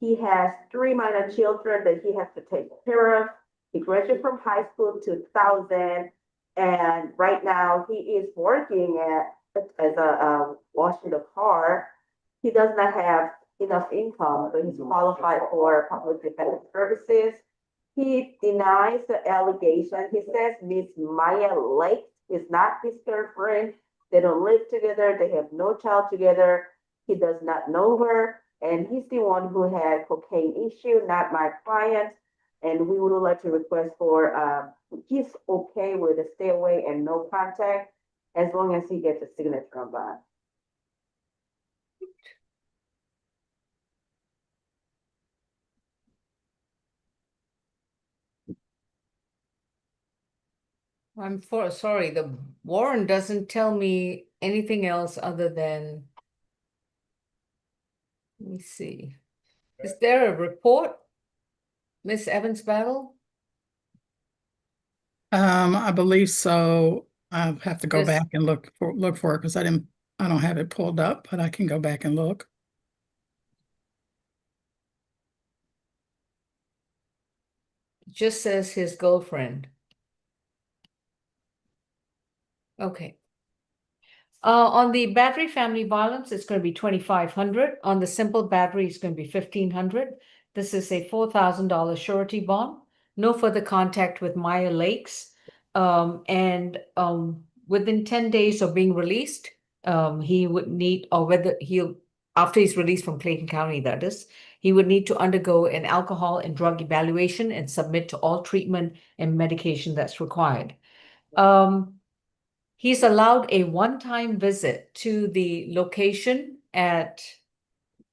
He has 3 minor children that he has to take care of. He graduated from high school in 2000, and right now he is working as a washing the car. He does not have enough income, so he's qualified for public defense services. He denies the allegation. He says Miss Maya Lake is not his girlfriend. They don't live together. They have no child together. He does not know her. And he's the one who had cocaine issue, not my client. And we would like to request for, he's okay with a stay away and no contact as long as he gets a signature on bond. I'm sorry, the warrant doesn't tell me anything else other than, let me see. Is there a report, Miss Evans-Battle? I believe so. I'll have to go Yes. back and look for it because I didn't I don't have it pulled up, but I can go back and look. It just says his girlfriend. Okay. On the battery family violence, it's going to be 2,500. On the simple battery, it's going to be 1,500. This is a $4,000 surety bond. No further contact with Maya Lakes. And within 10 days of being released, he would need, or whether after he's released from Clayton County, that is, he would need to undergo an alcohol and drug evaluation and submit to all treatment and medication that's required. He's allowed a one-time visit to the location at,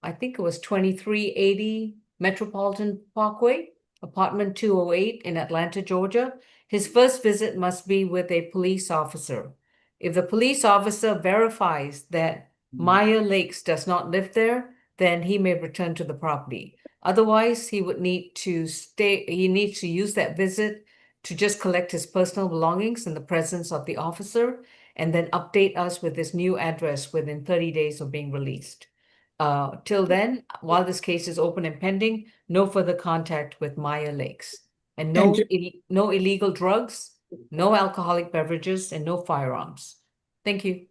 I think it was 2380 Metropolitan Parkway, apartment 208 in Atlanta, Georgia. His first visit must be with a police officer. If the police officer verifies that Maya Lakes does not live there, then he may return to the property. Otherwise, he would need to he needs to use that visit to just collect his personal belongings in the presence of the officer and then update us with his new address within 30 days of being released. Till then, while this case is open and pending, no further contact with Maya Lakes. And no illegal drugs, no alcoholic beverages, and no firearms. Thank you.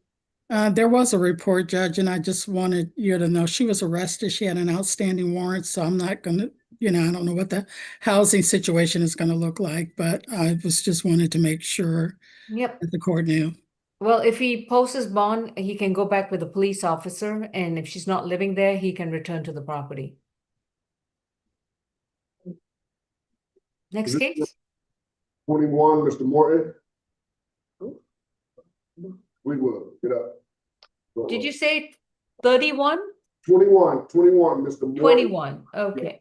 There was a report, Judge, and I just wanted you to know she was arrested. She had an outstanding warrant, so I'm not going to, I don't know what the housing situation is going to look like, but I just wanted to make sure that the court knew. Well, if he posts his bond, he can go back with a police officer, and if she's not living there, he can return to the property. Next case. 21, Mr. Morton. Fleetwood, get up. Did you say 31? 21, Mr. Morton. 21, okay.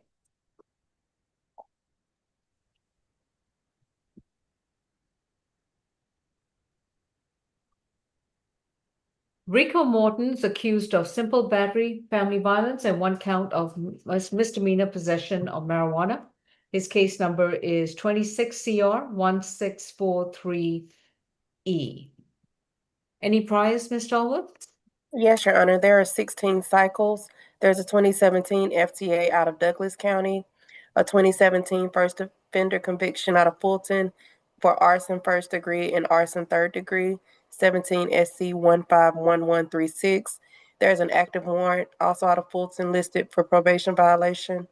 Rico Morton is accused of simple battery, family violence, and one count of misdemeanor possession of marijuana. His case number is 26 CR 1643E. Any priors, Ms. Stallworth? Yes, Your Honor. There are 16 cycles. There's a 2017 FTA out of Douglas County, a 2017 first offender conviction out of Fulton for arson first degree and arson third degree, 17 SC 151136. There's an active warrant also out of Fulton listed for probation violation.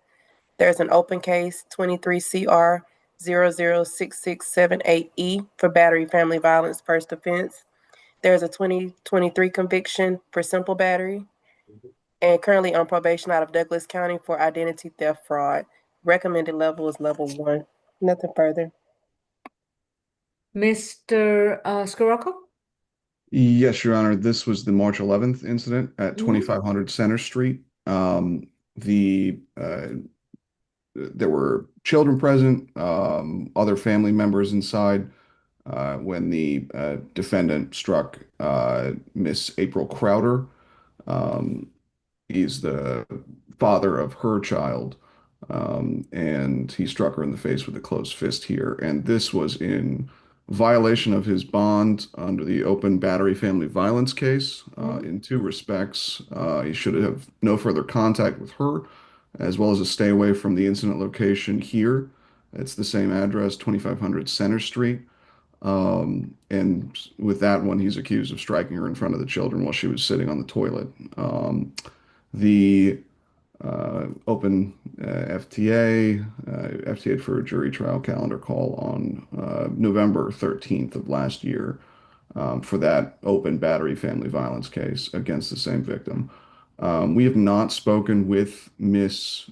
There's an open case, 23 CR 006678E for battery family violence first offense. There's a 2023 conviction for simple battery and currently on probation out of Douglas County for identity theft fraud. Recommended level is level 1. Nothing further. Mr. Scirocco? Yes, Your Honor. This was the March 11th incident at 2500 Center Street. There were children present, other family members inside when the defendant struck Miss April Crowder. He's the father of her child, and he struck her in the face with a closed fist here. And this was in violation of his bond under the open battery family violence case. In two respects, he should have no further contact with her, as well as to stay away from the incident location here. It's the same address, 2500 Center Street. And with that one, he's accused of striking her in front of the children while she was sitting on the toilet. The open FTA for a jury trial calendar call on November 13th of last year for that open battery family violence case against the same victim. We have not spoken with Miss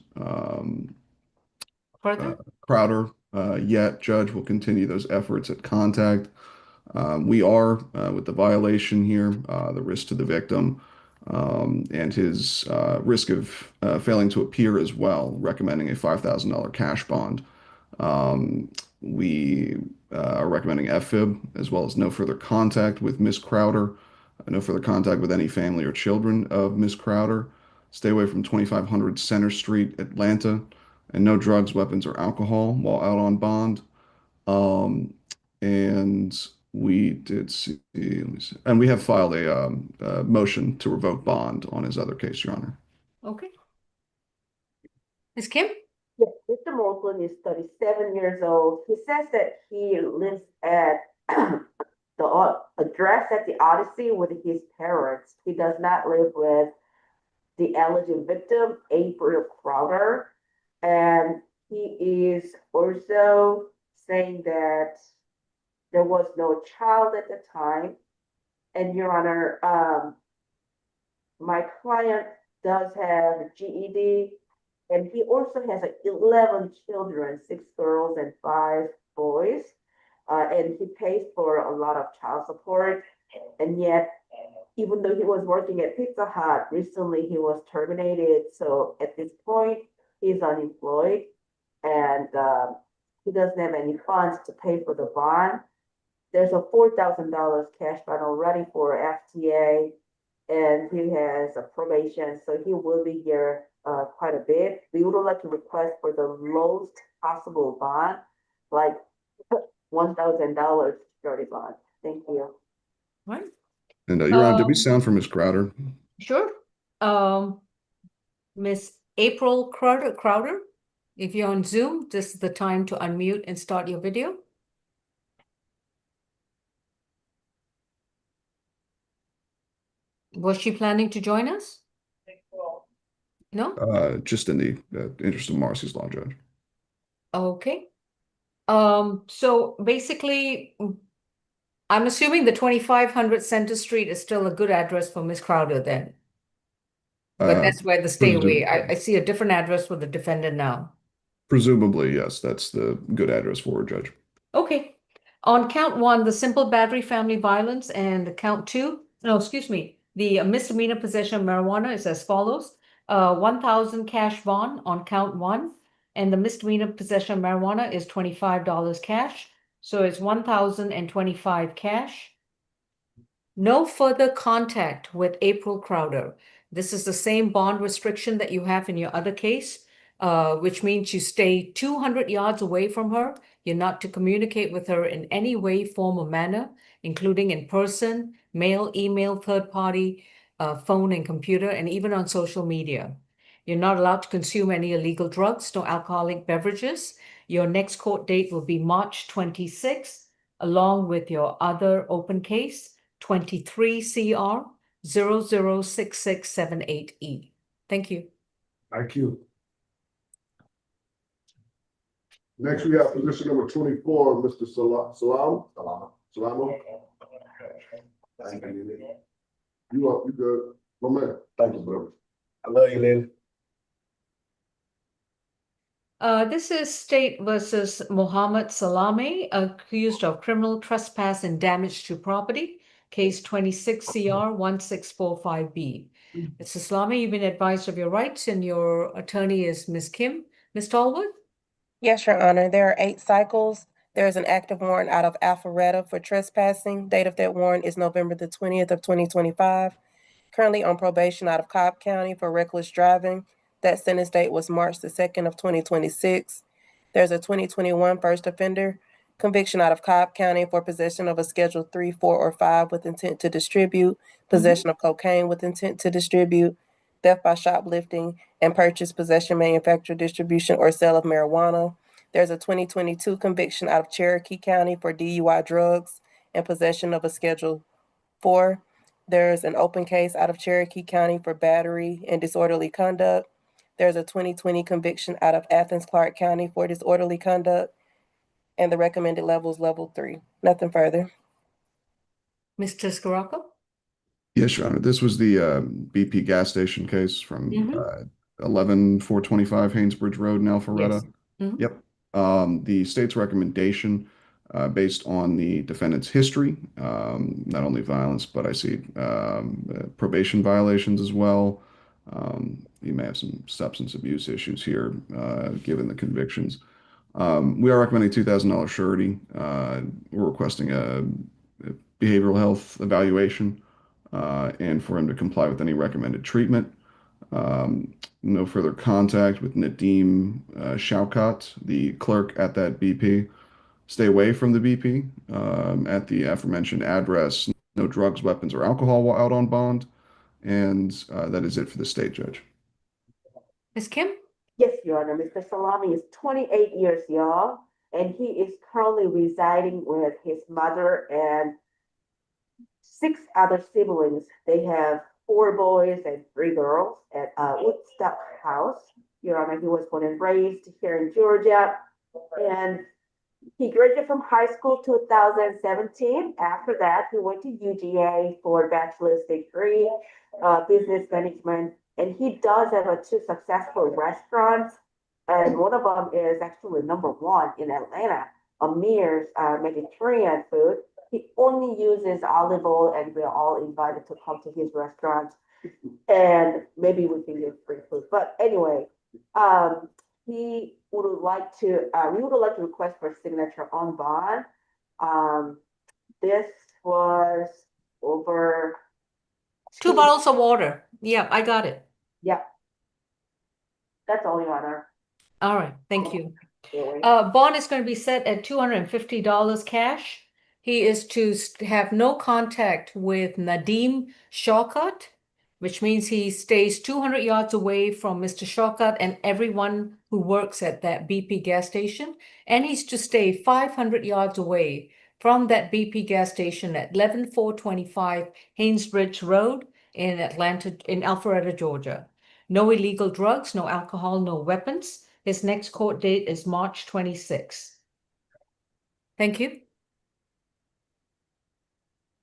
Crowder yet. Judge will continue those efforts at contact. We are, with the violation here, the risk to the victim, and his risk of failing to appear as well, recommending a $5,000 cash bond. We are recommending FFIB, as well as no further contact with Miss Crowder, no further contact with any family or children of Miss Crowder. Stay away from 2500 Center Street, Atlanta, and no drugs, weapons, or alcohol while out on bond. And We did see, let me see. And we have filed a motion to revoke bond on his other case, Your Honor. Okay. Ms. Kim? Yes, Mr. Morton is 37 years old. He says that he lives at the address at the Odyssey with his parents. He does not live with the alleged victim, April Crowder. And he is also saying that there was no child at the time. And Your Honor, my client does have a GED, and he also has 11 children, 6 girls and 5 boys. And he pays for a lot of child support. And yet, even though he was working at Pizza Hut, recently he was terminated. So at this point, he's unemployed, and he doesn't have any funds to pay for the bond. There's a $4,000 cash bond already for FTA, and he has a probation, so he will be here quite a bit. We would like to request for the lowest possible bond, like $1,000 security bond. Thank you. Right. And Your Honor, did we sound for Ms. Crowder? Sure. Miss April Crowder, if you're on Zoom, this is the time to unmute and start your video. Was she planning to join us? No? Just in the interest of Marcy's law, Judge. Okay. So basically, I'm assuming the 2500 Center Street is still a good address for Miss Crowder then. But that's where the stay away. I see a different address for the defendant now. Presumably, yes, that's the good address for her, Judge. Okay. On count 1, the simple battery, family violence, and count 2, no, excuse me, the misdemeanor possession of marijuana is as follows. 1,000 cash bond on count 1, and the misdemeanor possession of marijuana is $25 cash. So it's 1,025 cash. No further contact with April Crowder. This is the same bond restriction that you have in your other case, which means you stay 200 yards away from her. You're not to communicate with her in any way, form, or manner, including in person, mail, email, third party, phone and computer, and even on social media. You're not allowed to consume any illegal drugs, no alcoholic beverages. Your next court date will be March 26th, along with your other open case, 23 CR 006678E. Thank you. Thank you. Next, we have position number 24, Mr. Salame. You up, you good. My man. Thank you, brother. I love you, lady. This is State versus Mohammed Salame, accused of criminal trespass and damage to property, case 26 CR 1645B. Mr. Salame, you've been advised of your rights, and your attorney is Ms. Kim. Ms. Tallwood? Yes, Your Honor. There are 8 cycles. There is an active warrant out of Alpharetta for trespassing. Date of that warrant is November the 20th of 2025. Currently on probation out of Cobb County for reckless driving. That sentence date was March the 2nd of 2026. There's a 2021 first offender conviction out of Cobb County for possession of a Schedule 3, 4, or 5 with intent to distribute, possession of cocaine with intent to distribute, theft by shoplifting, and purchase, possession, manufacture, distribution, or sale of marijuana. There's a 2022 conviction out of Cherokee County for DUI drugs and possession of a Schedule 4. There's an open case out of Cherokee County for battery and disorderly conduct. There's a 2020 conviction out of Athens-Clarke County for disorderly conduct, and the recommended level is level 3. Nothing further. Mr. Scirocco? Yes, Your Honor. This was the BP gas station case from 11425 Haynesbridge Road in Alpharetta. Yes. Yep. The state's recommendation, based on the defendant's history, not only violence, but I see probation violations as well. You may have some substance abuse issues here, given the convictions. We are recommending $2,000 surety. We're requesting a behavioral health evaluation, and for him to comply with any recommended treatment. No further contact with Nadeem Shaukat, the clerk at that BP. stay away from the BP at the aforementioned address. No drugs, weapons, or alcohol while out on bond. And that is it for the state judge. Ms. Kim? Yes, Your Honor. Mr. Salame is 28 years young, and he is currently residing with his mother and 6 other siblings. They have 4 boys and 3 girls at Woodstock House. Your Honor, he was born and raised here in Georgia, and he graduated from high school 2017. After that, he went to UGA for a bachelor's degree, business management, and he does have 2 successful restaurants, and one of them is actually #1 in Atlanta, Amir's Mediterranean food. He only uses olive oil, and we're all invited to come to his restaurant, and maybe we can get free food. But anyway, we would like to request for signature on bond. This was over 2 bottles of water. Yeah, I got it. Yeah. That's all, Your Honor. All right, thank you. Really. Bond is going to be set at $250 cash. He is to have no contact with Nadeem Shawkat, which means he stays 200 yards away from Mr. Shawkat and everyone who works at that BP gas station. And he's to stay 500 yards away from that BP gas station at 11425 Haynesbridge Road in Alpharetta, Georgia. No illegal drugs, no alcohol, no weapons. His next court date is March 26th. Thank you.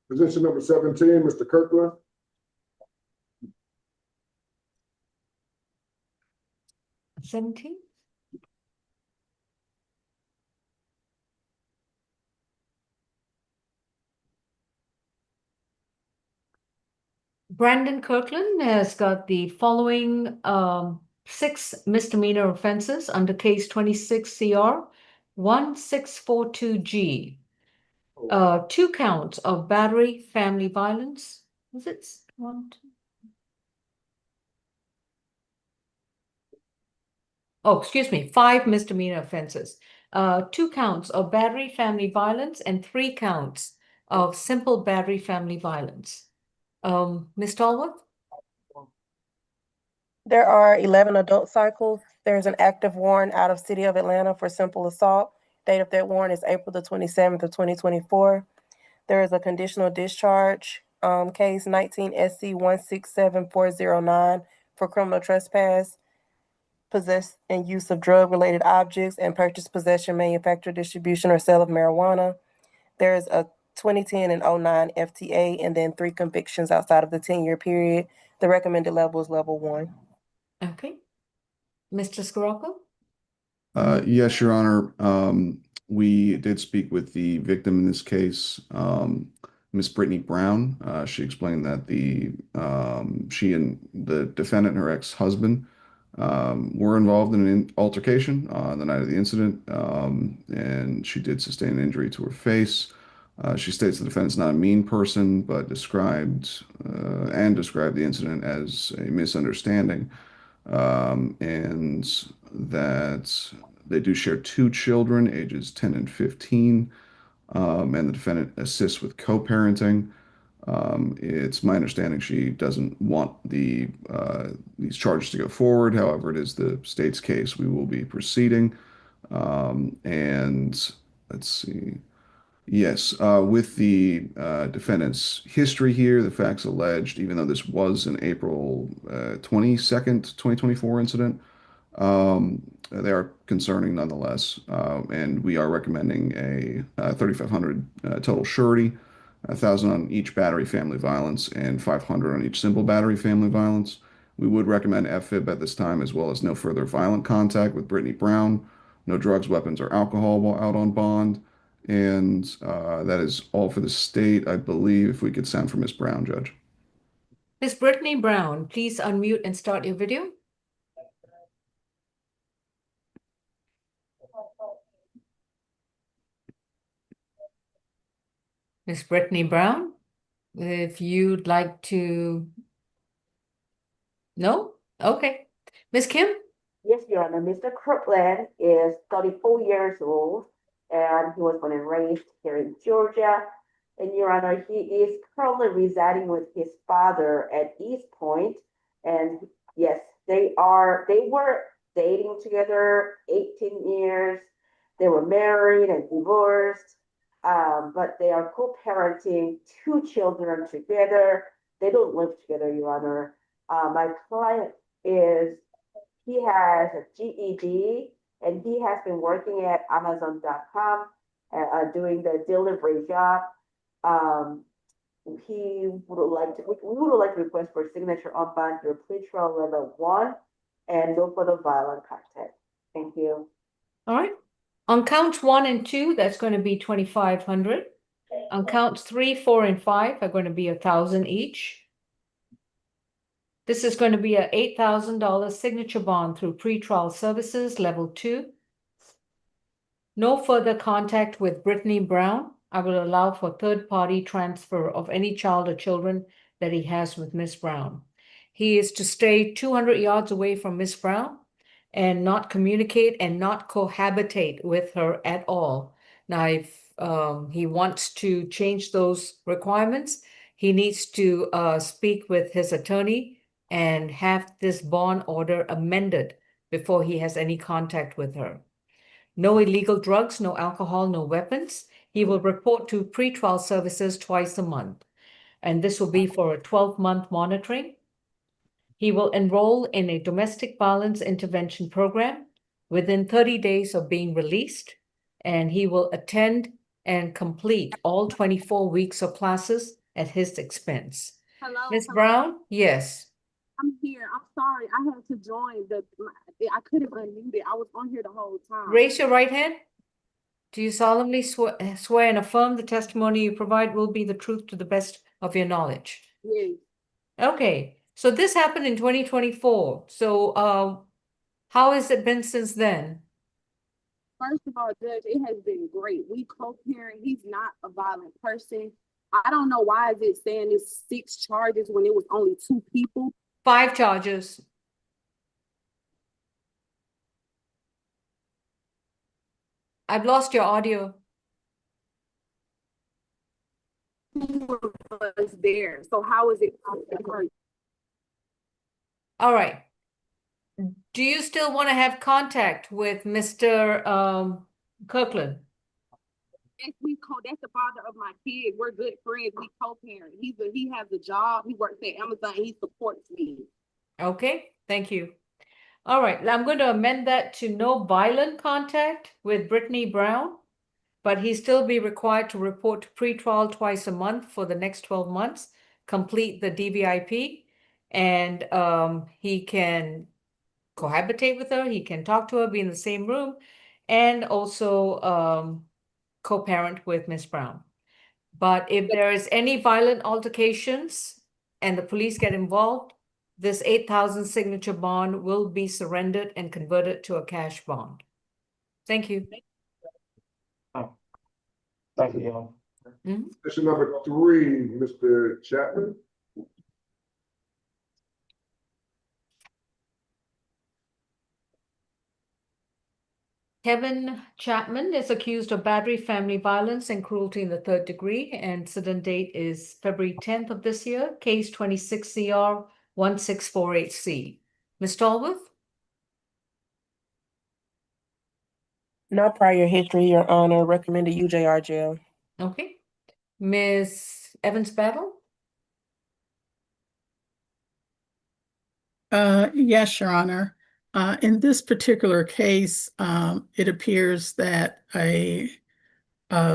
Position number 17, Mr. Kirkland. $17. Brandon Kirkland has got the following 6 misdemeanor offenses under case 26 CR 1642G. 2 counts of battery, family violence. Is it 1, 2? Oh, excuse me, 5 misdemeanor offenses. 2 counts of battery, family violence, and 3 counts of simple battery, family violence. Ms. Stallworth? There are 11 adult cycles. There's an active warrant out of City of Atlanta for simple assault. Date of that warrant is April the 27th of 2024. There is a conditional discharge, case 19 SC 167409 for criminal trespass, possess and use of drug-related objects, and purchase, possession, manufacture, distribution, or sale of marijuana. There is a 2010 and 09 FTA, and then 3 convictions outside of the 10-year period. The recommended level is level 1. Okay. Mr. Scirocco? Yes, Your Honor. We did speak with the victim in this case, Miss Brittany Brown. She explained that she and the defendant, her ex-husband, were involved in an altercation on the night of the incident, and she did sustain an injury to her face. She states the defendant's not a mean person, but described the incident as a misunderstanding, and that they do share 2 children, ages 10 and 15, and the defendant assists with co-parenting. It's my understanding she doesn't want these charges to go forward. However, it is the state's case. We will be proceeding. And let's see. Yes, with the defendant's history here, the facts alleged, even though this was an April 22nd, 2024 incident, they are concerning nonetheless. And we are recommending a $3,500 total surety, $1,000 on each battery family violence, and $500 on each simple battery family violence. We would recommend FFIB at this time, as well as no further violent contact with Brittany Brown, no drugs, weapons, or alcohol while out on bond. And that is all for the state, I believe. If we could sound for Ms. Brown, Judge. Ms. Brittany Brown, please unmute and start your video. Ms. Brittany Brown, if you'd like to... No? Okay. Ms. Kim? Yes, Your Honor. Mr. Kirkland is 34 years old. and he was born and raised here in Georgia. And Your Honor, he is currently residing with his father at East Point. And yes, they were dating together 18 years. They were married and divorced, but they are co-parenting 2 children together. They don't live together, Your Honor. My client he has a GED, and he has been working at Amazon.com, doing the delivery job. We would like to request for signature on bond your plea trial level 1 and no further violent contact. Thank you. All right. On counts 1 and 2, that's going to be 2,500. On counts 3, 4, and 5 are going to be 1,000 each. This is going to be a $8,000 signature bond through pretrial services level 2. No further contact with Brittany Brown. I will allow for third-party transfer of any child or children that he has with Miss Brown. He is to stay 200 yards away from Miss Brown and not communicate and not cohabitate with her at all. Now, if he wants to change those requirements, he needs to speak with his attorney and have this bond order amended before he has any contact with her. No illegal drugs, no alcohol, no weapons. He will report to pretrial services twice a month, and this will be for a 12-month monitoring. He will enroll in a domestic violence intervention program within 30 days of being released, and he will attend and complete all 24 weeks of classes at his expense. Hello. Ms. Hello. Brown? Yes. I'm here. I'm sorry. I had to join I couldn't unmute it. I was on here the whole time. Raise your right hand. Do you solemnly swear and affirm the testimony you provide will be the truth to the best of your knowledge? Yes. Okay. So this happened in 2024. So how has it been since then? First of all, Judge, it has been great. We co-parent. He's not a violent person. I don't know why is it saying it's 6 charges when it was only 2 people. 5 charges. I've lost your audio. Was there. So how is it possible? All right. Do you still want to have contact with Mr. Kirkland? Yes, that's the father of my kid. We're good friends. We co-parent. He has a job. He works at Amazon. He supports me. Okay, thank you. All right, I'm going to amend that to no violent contact with Brittany Brown, but he still be required to report to pretrial twice a month for the next 12 months, complete the DVIP, and he can cohabitate with her, he can talk to her, be in the same room, and also co-parent with Miss Brown. But if there is any violent altercations and the police get involved, this 8,000 signature bond will be surrendered and converted to a cash bond. Thank you. Thank you. Petition number 3, Mr. Chapman. Kevin Chapman is accused of battery, family violence, and cruelty in the 3rd degree. Incident date is February 10th of this year, case 26 CR 1648C. Ms. Stallworth? No prior history, Your Honor. Recommended UJR jail. Okay. Ms. Evans-Battle? Yes, Your Honor. In this particular case, it appears that a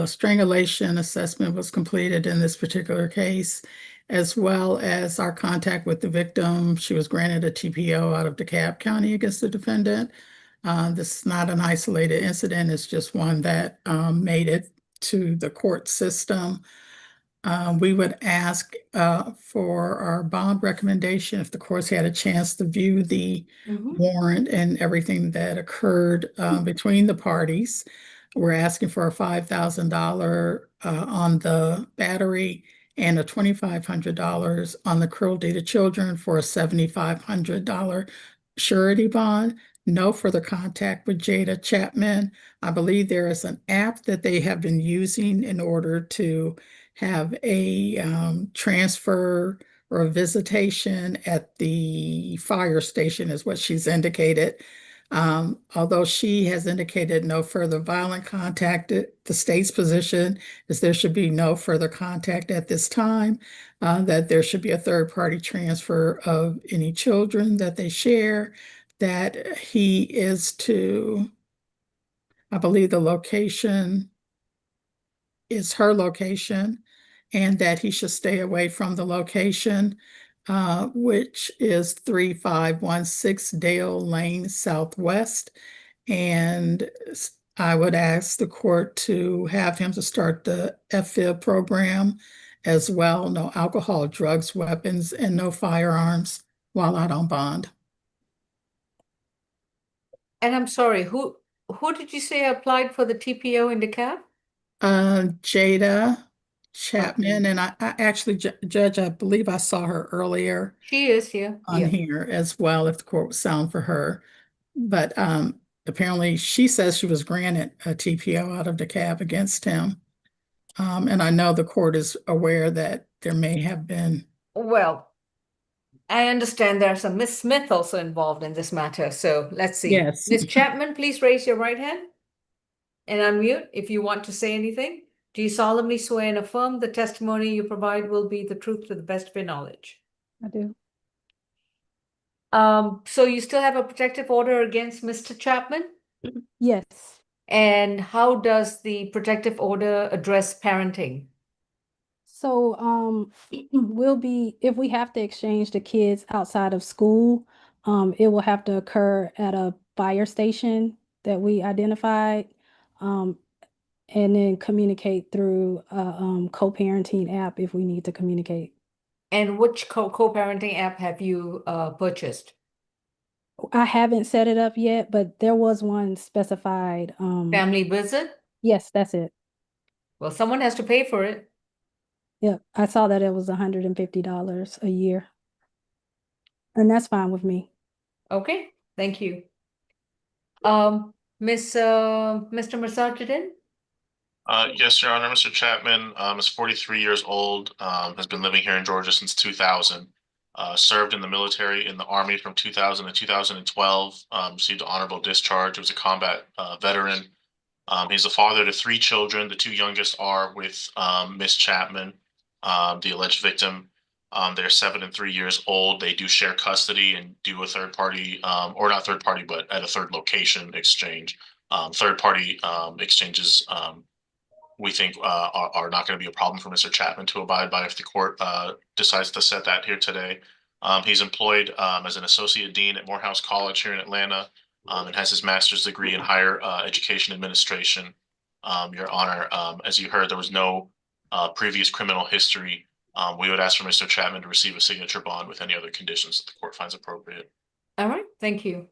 strangulation assessment was completed in this particular case, as well as our contact with the victim. She was granted a TPO out of DeKalb County against the defendant. This is not an isolated incident. It's just one that made it to the court system. We would ask for our bond recommendation if the courts had a chance to view the warrant and everything that occurred between the parties. We're asking for a $5,000 on the battery and a $2,500 on the cruelty to children for a $7,500 surety bond, no further contact with Jada Chapman. I believe there is an app that they have been using in order to have a transfer or a visitation at the fire station is what she's indicated. Although she has indicated no further violent contact, the state's position is there should be no further contact at this time, that there should be a third-party transfer of any children that they share, that he is to, I believe the location is her location, and that he should stay away from the location, which is 3516 Dale Lane Southwest. And I would ask the court to have him to start the FFIB program as well. No alcohol, drugs, weapons, and no firearms while out on bond. And I'm sorry, who did you say applied for the TPO in DeKalb? Jada Chapman, and I actually, Judge, I believe I saw her earlier She is here. on Yeah. here as well, if the court was sound for her. But apparently she says she was granted a TPO out of DeKalb against him. And I know the court is aware that there may have been. Well, I understand there's a Miss Smith also involved in this matter. So let's see. Yes. Miss Chapman, please raise your right hand and unmute if you want to say anything. Do you solemnly swear and affirm the testimony you provide will be the truth to the best of your knowledge? I do. So you still have a protective order against Mr. Chapman? Yes. And how does the protective order address parenting? So we'll be, if we have to exchange the kids outside of school, it will have to occur at a fire station that we identified, and then communicate through a co-parenting app if we need to communicate. And which co-parenting app have you purchased? I haven't set it up yet, but there was one specified. Family Visit? Yes, that's it. Well, someone has to pay for it. Yep, I saw that it was $150 a year. And that's fine with me. Okay, thank you. Mr. Masajidin? Yes, Your Honor. Mr. Chapman is 43 years old, has been living here in Georgia since 2000, served in the military in the Army from 2000 to 2012, received an honorable discharge. He was a combat veteran. He's a father to 3 children. The 2 youngest are with Miss Chapman, the alleged victim. They're 7 and 3 years old. They do share custody and do a third party, or not third party, but at a third location exchange. Third party exchanges we think are not going to be a problem for Mr. Chapman to abide by if the court decides to set that here today. He's employed as an associate dean at Morehouse College here in Atlanta, and has his master's degree in higher education administration. Your Honor, as you heard, there was no previous criminal history. We would ask for Mr. Chapman to receive a signature bond with any other conditions that the court finds appropriate. All right, thank you.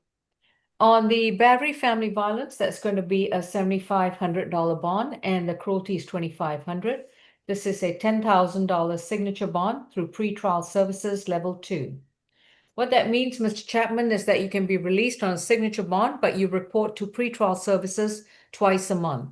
On the battery family violence, that's going to be a $7,500 bond, and the cruelty is $2,500. This is a $10,000 signature bond through pretrial services level 2. What that means, Mr. Chapman, is that you can be released on a signature bond, but you report to pretrial services twice a month.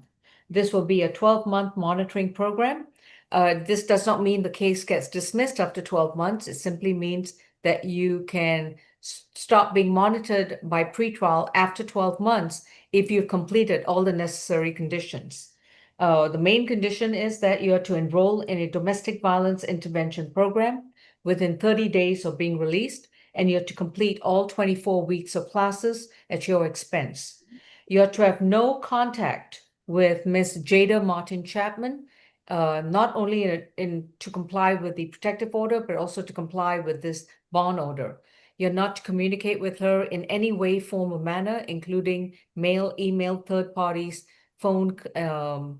This will be a 12-month monitoring program. This does not mean the case gets dismissed after 12 months. It simply means that you can stop being monitored by pretrial after 12 months if you've completed all the necessary conditions. The main condition is that you are to enroll in a domestic violence intervention program within 30 days of being released, and you have to complete all 24 weeks of classes at your expense. You are to have no contact with Miss Jada Martin Chapman, not only to comply with the protective order, but also to comply with this bond order. You're not to communicate with her in any way, form, or manner, including mail, email, third parties, phone,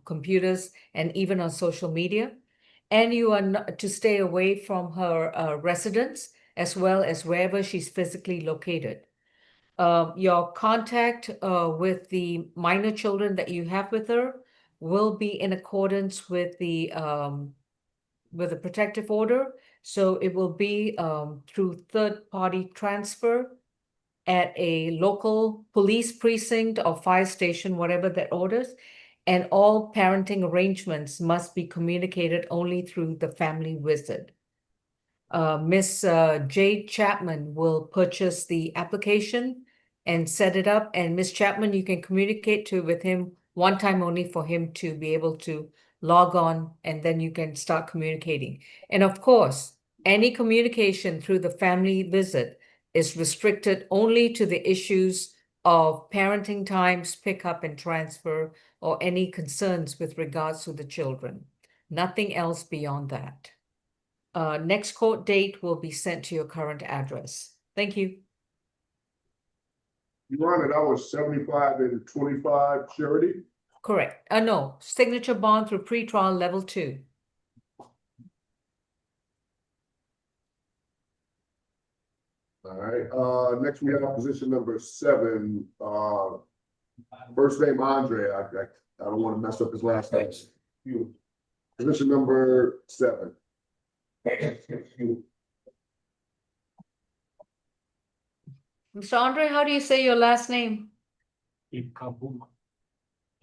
computers, and even on social media. And you are not to stay away from her residence, as well as wherever she's physically located. Your contact with the minor children that you have with her will be in accordance with the protective order. So it will be through third-party transfer at a local police precinct or fire station, whatever that orders. And all parenting arrangements must be communicated only through the family visit. Miss Jade Chapman will purchase the application and set it up. And Miss Chapman, you can communicate with him one time only for him to be able to log on, and then you can start communicating. And of course, any communication through the family visit is restricted only to the issues of parenting times, pickup and transfer, or any concerns with regards to the children. Nothing else beyond that. Next court date will be sent to your current address. Thank you. Your Honor, that was 75 and 25 surety. Correct. No, signature bond through pretrial level 2. All right, next we have position number 7. First name Andre. I don't want to mess up his last name. Position number 7. Mr. Andre, how do you say your last name? Ikabuma.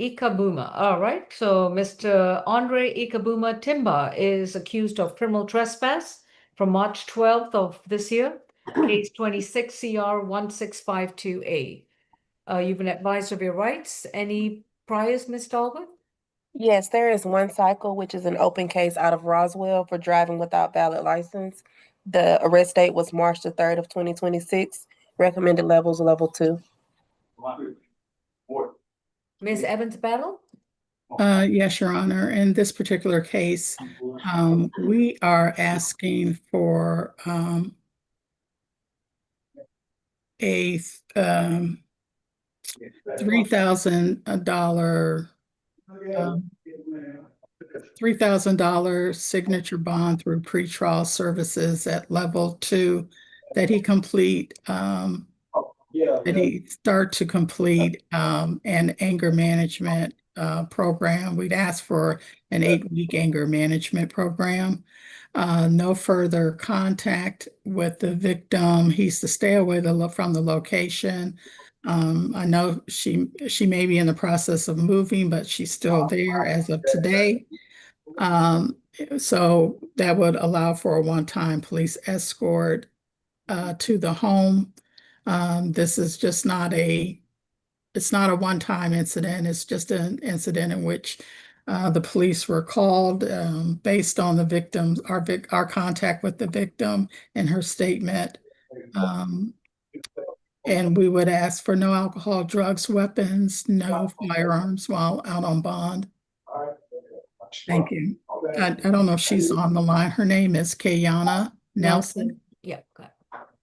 Ikabuma. All right. So Mr. Andre Ikabuma Timba is accused of criminal trespass from March 12th of this year, case 26 CR 1652A. You've been advised of your rights. Any priors, Ms. Talbot? Yes, there is one cycle, which is an open case out of Roswell for driving without valid license. The arrest date was March the 3rd of 2026. Recommended levels, level 2. Ms. Evans Battle? Yes, Your Honor. In this particular case, we are asking for a $3,000 signature bond through pretrial services at level 2 that he start to complete an anger management program. We'd ask for an 8-week anger management program. No further contact with the victim. He's to stay away from the location. I know she may be in the process of moving, but she's still there as of today. So that would allow for a one-time police escort to the home. This is just it's not a one-time incident. It's just an incident in which the police were called based on the victim's, our contact with the victim and her statement. And we would ask for no alcohol, drugs, weapons, no firearms while out on bond. Thank you. I don't know if she's on the line. Her name is Kayana Nelson. Yeah.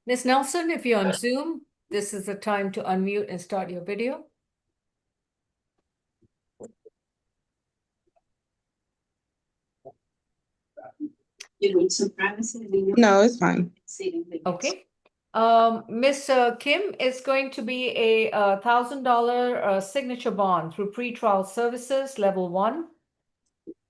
Ms. Nelson, if you're on Zoom, this is the time to unmute and start your video. No, it's fine. Okay. Miss Kim is going to be a $1,000 signature bond through pretrial services, level 1.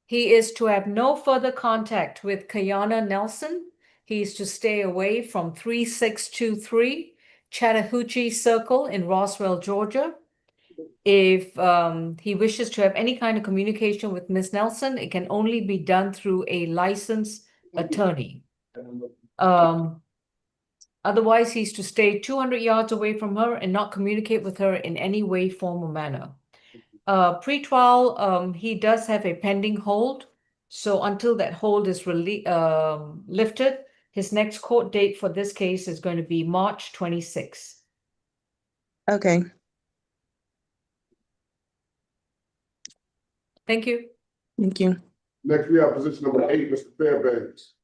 He is to have no further contact with Kayana Nelson. He is to stay away from 3623 Chattahoochee Circle in Roswell, Georgia. If he wishes to have any kind of communication with Ms. Nelson, it can only be done through a licensed attorney. Otherwise, he's to stay 200 yards away from her and not communicate with her in any way, form, or manner. Pre-trial, he does have a pending hold. So until that hold is lifted, his next court date for this case is going to be March 26th. Okay. Thank you. Thank you. Next we have position number 8, Mr. Fairbanks.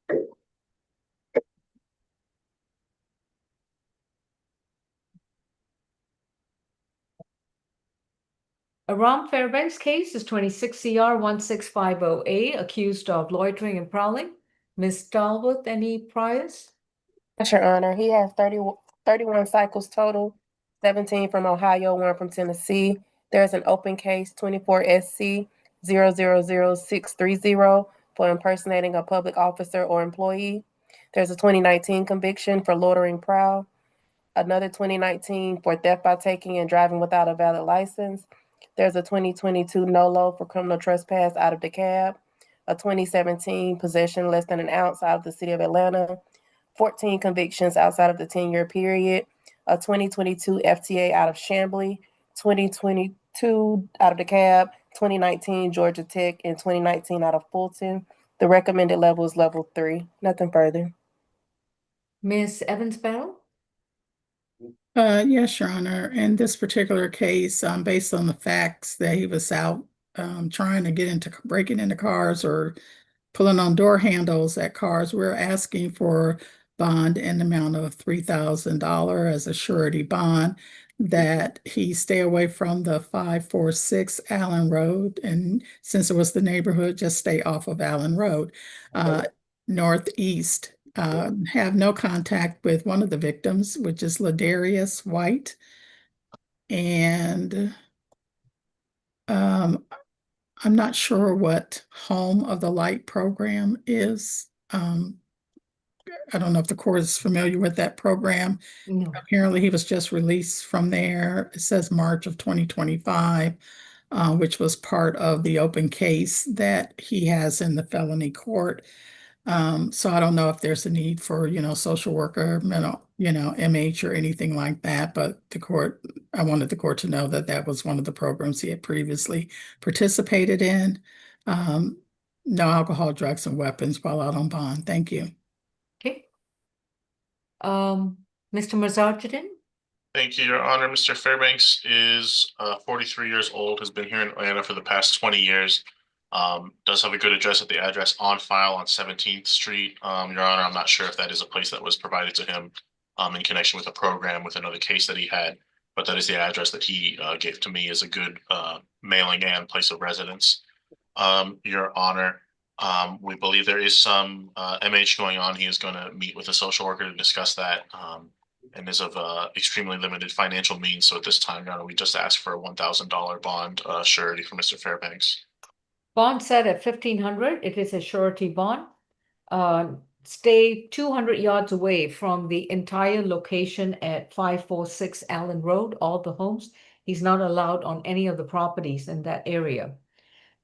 Aram Fairbanks case is 26 CR 1650A, accused of loitering and prowling. Ms. Dalworth, any priors? Yes, Your Honor. He has 31 cycles total, 17 from Ohio, 1 from Tennessee. There's an open case, 24 SC 000630 for impersonating a public officer or employee. There's a 2019 conviction for loitering prowl. another 2019 for theft by taking and driving without a valid license. There's a 2022 NOLO for criminal trespass out of DeKalb, a 2017 possession less than an ounce out of the city of Atlanta, 14 convictions outside of the 10-year period, a 2022 FTA out of Chamblee, 2022 out of DeKalb, 2019 Georgia Tech, and 2019 out of Fulton. The recommended level is level 3. Nothing further. Ms. Evans-Bell? Yes, Your Honor. In this particular case, based on the facts that he was out trying to get into breaking into cars or pulling on door handles at cars, we're asking for bond in the amount of $3,000 as a surety bond, that he stay away from the 546 Allen Road. And since it was the neighborhood, just stay off of Allen Road. Northeast, have no contact with one of the victims, which is Ladarius White. And I'm not sure what Home of the Light program is. I don't know if the court is familiar with that program. No. Apparently, he was just released from there. It says March of 2025, which was part of the open case that he has in the felony court. So I don't know if there's a need for, social worker, mental, MH or anything like that. But I wanted the court to know that that was one of the programs he had previously participated in. No alcohol, drugs, and weapons while out on bond. Thank you. Okay. Mr. Mazarjidin? Thank you, Your Honor. Mr. Fairbanks is 43 years old, has been here in Atlanta for the past 20 years. Does have a good address at the address on file on 17th Street. Your Honor, I'm not sure if that is a place that was provided to him in connection with a program with another case that he had, but that is the address that he gave to me as a good mailing and place of residence. Your Honor, we believe there is some MH going on. He is going to meet with a social worker to discuss that, and is of extremely limited financial means. So at this time, Your Honor, we just ask for a $1,000 bond surety for Mr. Fairbanks. Bond set at $1,500. It is a surety bond. Stay 200 yards away from the entire location at 546 Allen Road, all the homes. He's not allowed on any of the properties in that area.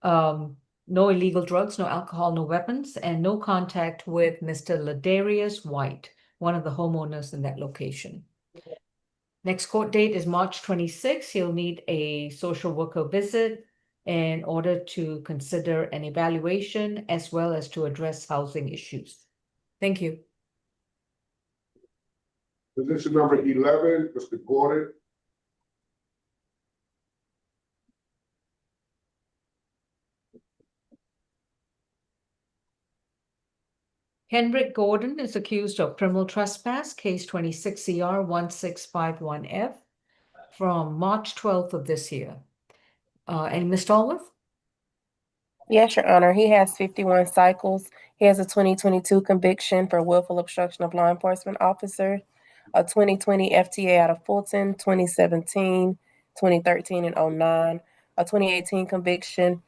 No illegal drugs, no alcohol, no weapons, and no contact with Mr. Ladarius White, one of the homeowners in that location. Next court date is March 26th. He'll need a social worker visit in order to consider an evaluation as well as to address housing issues. Thank you. Position number 11, Mr. Gordon. Henrik Gordon is accused of criminal trespass, case 26 CR 1651F, from March 12th of this year. And Ms. Stallworth? Yes, Your Honor. He has 51 cycles. He has a 2022 conviction for willful obstruction of law enforcement officer, a 2020 FTA out of Fulton, 2017, 2013, and 09, a 2018 conviction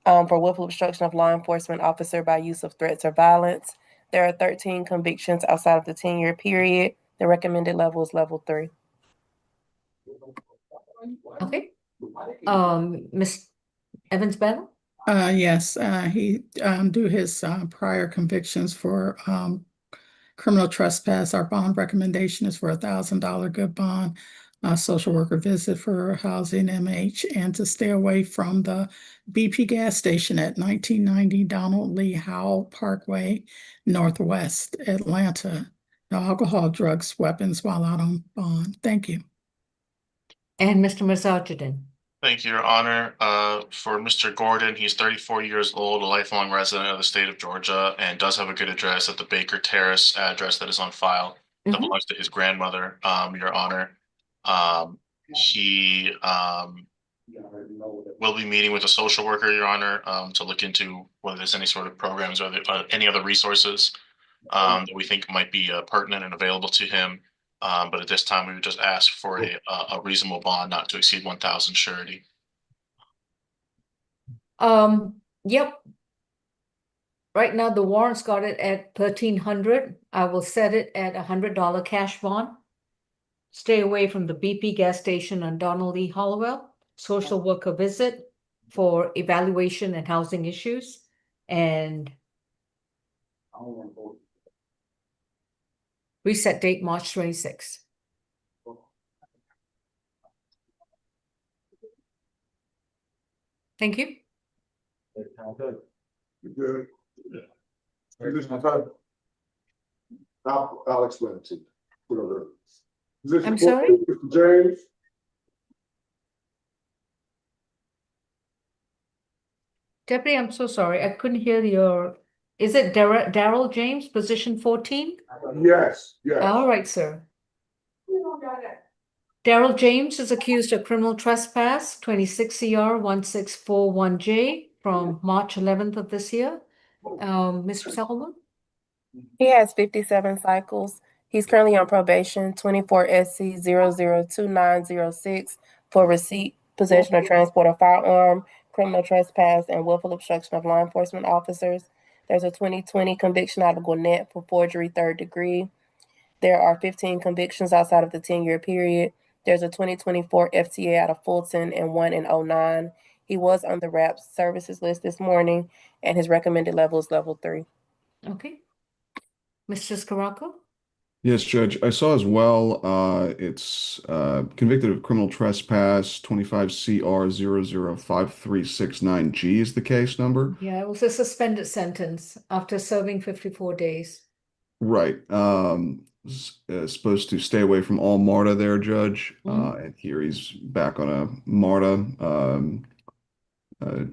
for willful obstruction of law enforcement officer by use of threats or violence. There are 13 convictions outside of the 10-year period. The recommended level is level 3. Okay. Ms. Evans-Bell? Yes, he due his prior convictions for criminal trespass. Our bond recommendation is for $1,000 good bond, social worker visit for housing MH, and to stay away from the BP gas station at 1990 Donald Lee Howell Parkway, Northwest Atlanta. No alcohol, drugs, weapons while out on bond. Thank you. And Mr. Mazarjidin? Thank you, Your Honor. For Mr. Gordon, he's 34 years old, a lifelong resident of the state of Georgia, and does have a good address at the Baker Terrace address that is on file that belongs to his grandmother, Your Honor. He will be meeting with a social worker, Your Honor, to look into whether there's any sort of programs or any other resources that we think might be pertinent and available to him. But at this time, we would just ask for a reasonable bond not to exceed 1,000 surety. Yep. Right now, the warrant's got it at 1,300. I will set it at $100 cash bond. stay away from the BP gas station on Donald E. Hollowell, social worker visit for evaluation and housing issues, and reset date March 26th. Thank you. You good? Position five. I'll explain it to you. Whatever. Position I'm four, sorry? Mr. James. Deputy, I'm so sorry. I couldn't hear your, is it Daryl James, position 14? Yes, yes. All right, sir. Daryl James is accused of criminal trespass, 26 CR 1641J from March 11th of this year. Mr. Salame? He has 57 cycles. He's currently on probation, 24 SC 002906 for receipt, possession or transport of firearm, criminal trespass, and willful obstruction of law enforcement officers. There's a 2020 conviction out of Gwinnett for forgery 3rd degree. There are 15 convictions outside of the 10-year period. There's a 2024 FTA out of Fulton and one in 09. He was on the RAP services list this morning, and his recommended level is level 3. Okay. Mr. Scaraco? Yes, Judge. I saw as well, it's convicted of criminal trespass, 25 CR 005369G is the case number. Yeah, it was a suspended sentence after serving 54 days. Right. Supposed to stay away from all MARTA there, Judge. And here he's back on a MARTA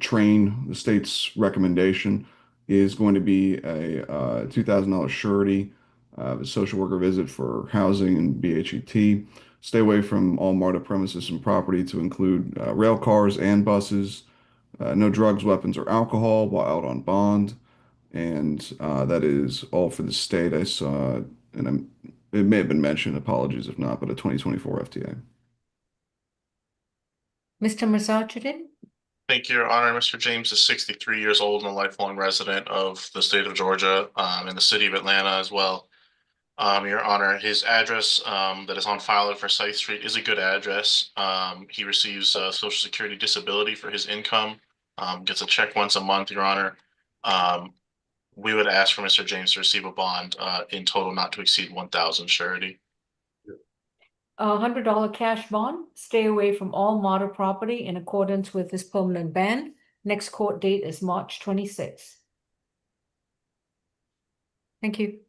train. The state's recommendation is going to be a $2,000 surety, a social worker visit for housing and BHET. Stay away from all MARTA premises and property to include rail cars and buses. No drugs, weapons, or alcohol while out on bond. And that is all for the state. I saw, and it may have been mentioned, apologies if not, but a 2024 FTA. Mr. Massachusetts? Thank you, Your Honor. Mr. James is 63 years old and a lifelong resident of the state of Georgia, and the city of Atlanta as well. Your Honor, his address that is on file at Forsyth Street is a good address. He receives Social Security disability for his income, gets a check once a month, Your Honor. We would ask for Mr. James to receive a bond in total not to exceed 1,000 surety. $100 cash bond, stay away from all MARTA property in accordance with this permanent ban. Next court date is March 26th. Thank you.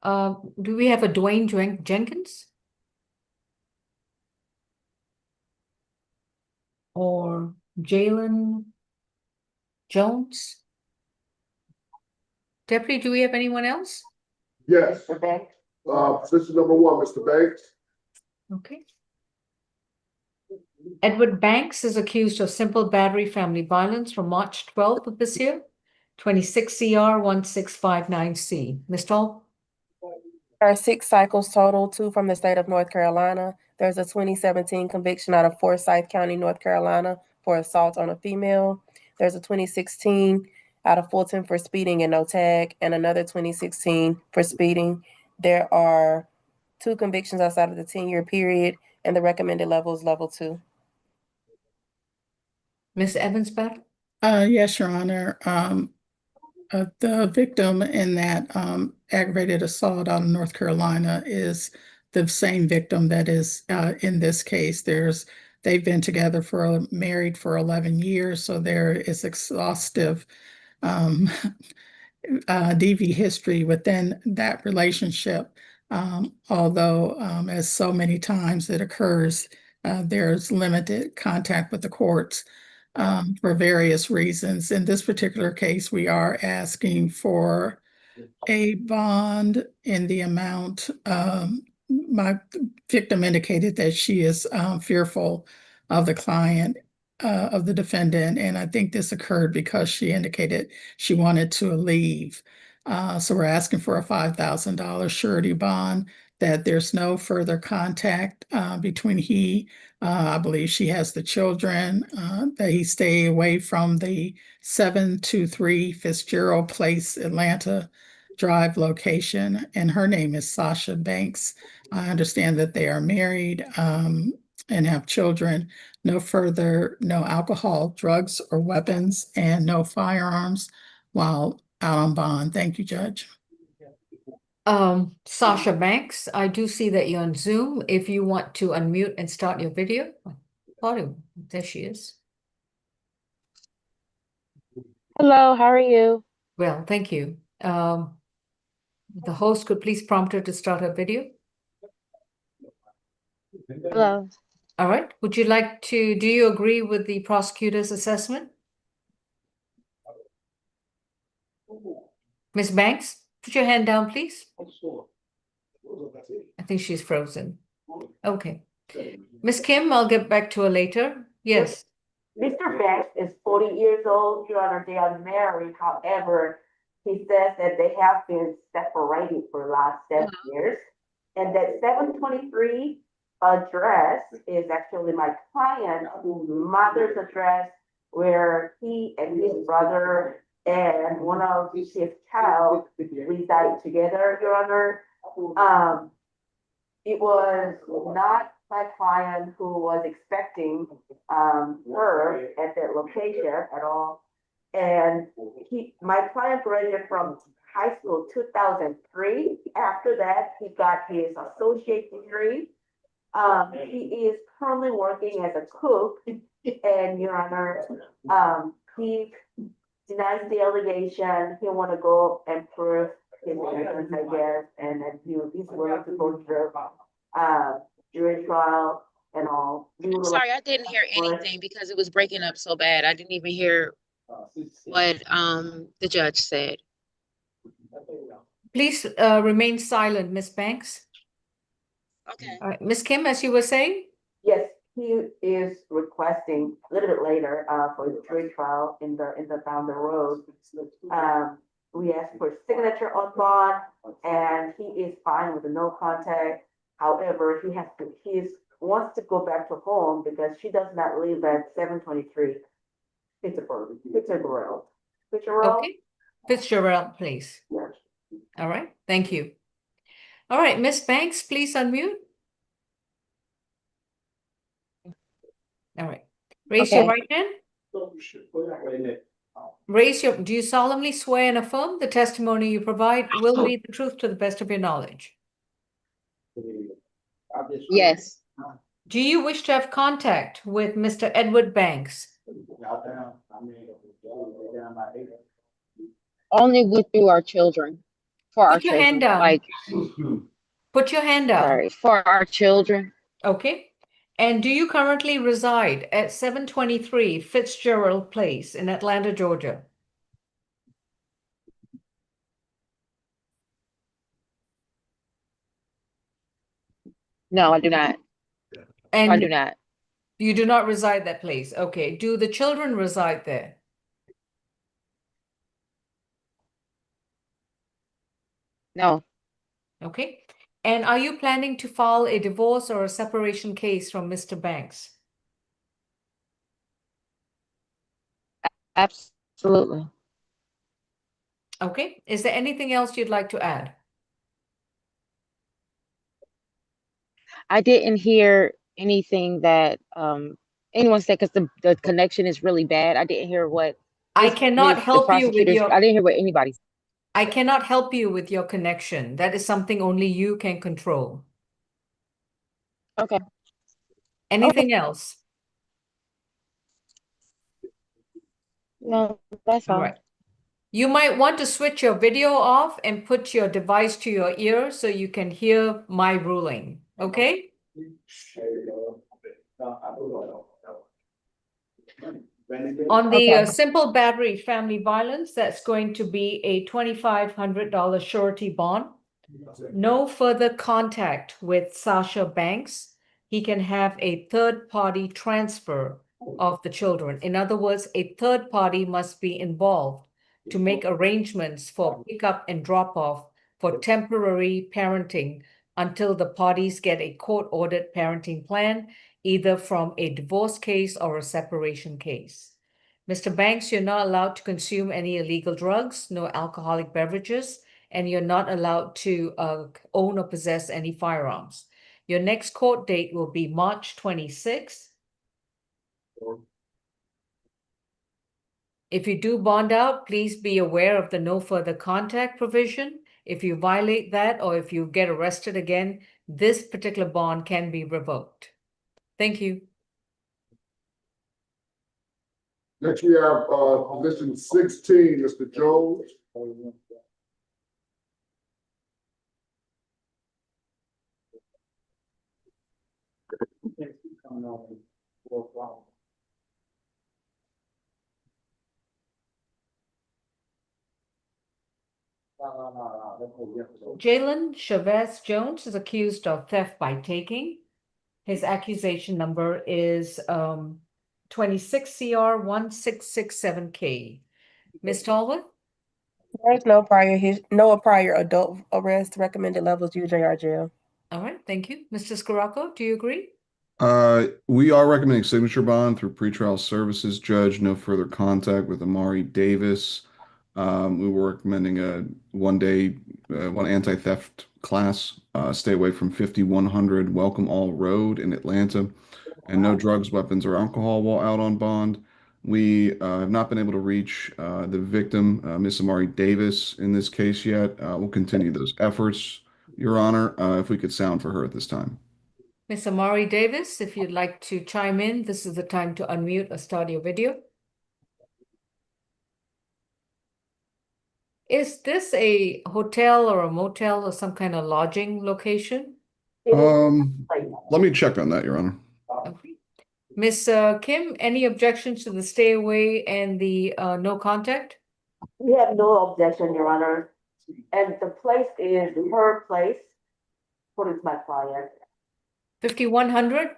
Do we have a Dwayne Jenkins? Or Jaylen Jones? Deputy, do we have anyone else? Yes. Okay. Position number one, Mr. Banks. Okay. Edward Banks is accused of simple battery family violence from March 12th of this year, 26 CR 1659C. Ms. Toll? There are 6 cycles total, 2 from the state of North Carolina. There's a 2017 conviction out of Forsyth County, North Carolina for assault on a female. There's a 2016 out of Fulton for speeding and no tag, and another 2016 for speeding. There are 2 convictions outside of the 10-year period, and the recommended level is level 2. Ms. Evans-Beth? Yes, Your Honor. The victim in that aggravated assault out of North Carolina is the same victim that is in this case. They've been together married for 11 years, so there is exhaustive DV history within that relationship. Although, as so many times it occurs, there's limited contact with the courts. For various reasons. In this particular case, we are asking for a bond in the amount, my victim indicated that she is fearful of the client, of the defendant, and I think this occurred because she indicated she wanted to leave. So we're asking for a $5,000 surety bond, that there's no further contact between he I believe she has the children, that he stay away from the 723 Fitzgerald Place, Atlanta Drive location. And her name is Sasha Banks. I understand that they are married, and have children. No alcohol, drugs, or weapons, and no firearms while out on bond. Thank you, Judge. Sasha Banks, I do see that you're on Zoom. If you want to unmute and start your video. There she is. Hello, how are you? Well, thank you. The host could please prompt her to start her video. Hello. All right. Would you like to, do you agree with the prosecutor's assessment? Ms. Banks, put your hand down, please. I think she's frozen. Okay. Ms. Kim, I'll get back to her later. Yes. Mr. Banks is 40 years old, Your Honor. They are married. However, he says that they have been separated for the last 7 years. And that 723 address is actually my client's mother's address, where he and his brother and one of his child reside together, Your Honor. It was not my client who was expecting her at that location at all. And my client graduated from high school 2003. After that, he got his associate degree. He is currently working as a cook, and Your Honor, he denies the allegation. He want to go and prove his innocence, I guess, and then he's willing to go through jury trial and all. I'm sorry, I didn't hear anything because it was breaking up so bad. I didn't even hear what the judge said. Please remain silent, Ms. Banks. Okay. All right. Ms. Kim, as you were saying? Yes, he is requesting a little bit later for the jury trial in the down the road. We asked for signature on bond, and he is fine with the no contact. However, he wants to go back to home because she does not live at 723 Fitzgerald. Okay. Fitzgerald, please. Yes. All right. Thank you. All right, Ms. Banks, please unmute. All right. Raise your right hand. Do you solemnly swear and affirm the testimony you provide will be the truth to the best of your knowledge? Yes. Do you wish to have contact with Mr. Edward Banks? Only through our children. For our Put your hand children. down. Put your hand down. Sorry, for our children. Okay. And do you currently reside at 723 Fitzgerald Place in Atlanta, Georgia? No, I do not. And I do not. you do not reside that place. Okay. Do the children reside there? No. Okay. And are you planning to file a divorce or a separation case from Mr. Banks? Absolutely. Okay. Is there anything else you'd like to add? I didn't hear anything that anyone said because the connection is really bad. I didn't hear what I cannot help you with your. I didn't hear what anybody said. I cannot help you with your connection. That is something only you can control. Okay. Anything else? No, that's all. All right. You might want to switch your video off and put your device to your ear so you can hear my ruling. Okay? On the simple battery family violence, that's going to be a $2,500 surety bond. No further contact with Sasha Banks. He can have a third-party transfer of the children. In other words, a third party must be involved to make arrangements for pickup and drop-off for temporary parenting until the parties get a court-ordered parenting plan either from a divorce case or a separation case. Mr. Banks, you're not allowed to consume any illegal drugs, no alcoholic beverages, and you're not allowed to own or possess any firearms. Your next court date will be March 26th. If you do bond out, please be aware of the no further contact provision. If you violate that or if you get arrested again, this particular bond can be revoked. Thank you. Next, we have, position 16, Mr. Jones. Jaylen Chavez Jones is accused of theft by taking. His accusation number is 26 CR 1667K. Ms. Talbot? There's no prior adult arrest. Recommended levels UJR jail. All right, thank you. Mr. Scirocco, do you agree? We are recommending signature bond through pretrial services. Judge, no further contact with Amari Davis. We were recommending a one anti-theft class. Stay away from 5100 Welcome All Road in Atlanta, and no drugs, weapons, or alcohol while out on bond. We have not been able to reach the victim, Miss Amari Davis, in this case yet. We'll continue those efforts, Your Honor, if we could sound for her at this time. Miss Amari Davis, if you'd like to chime in, this is the time to unmute or start your video. Is this a hotel or a motel or some kind of lodging location? Let me check on that, Your Honor. Okay. Miss Kim, any objections to the stay away and the no contact? We have no objection, Your Honor. And the place is her place. What is my client? 5100?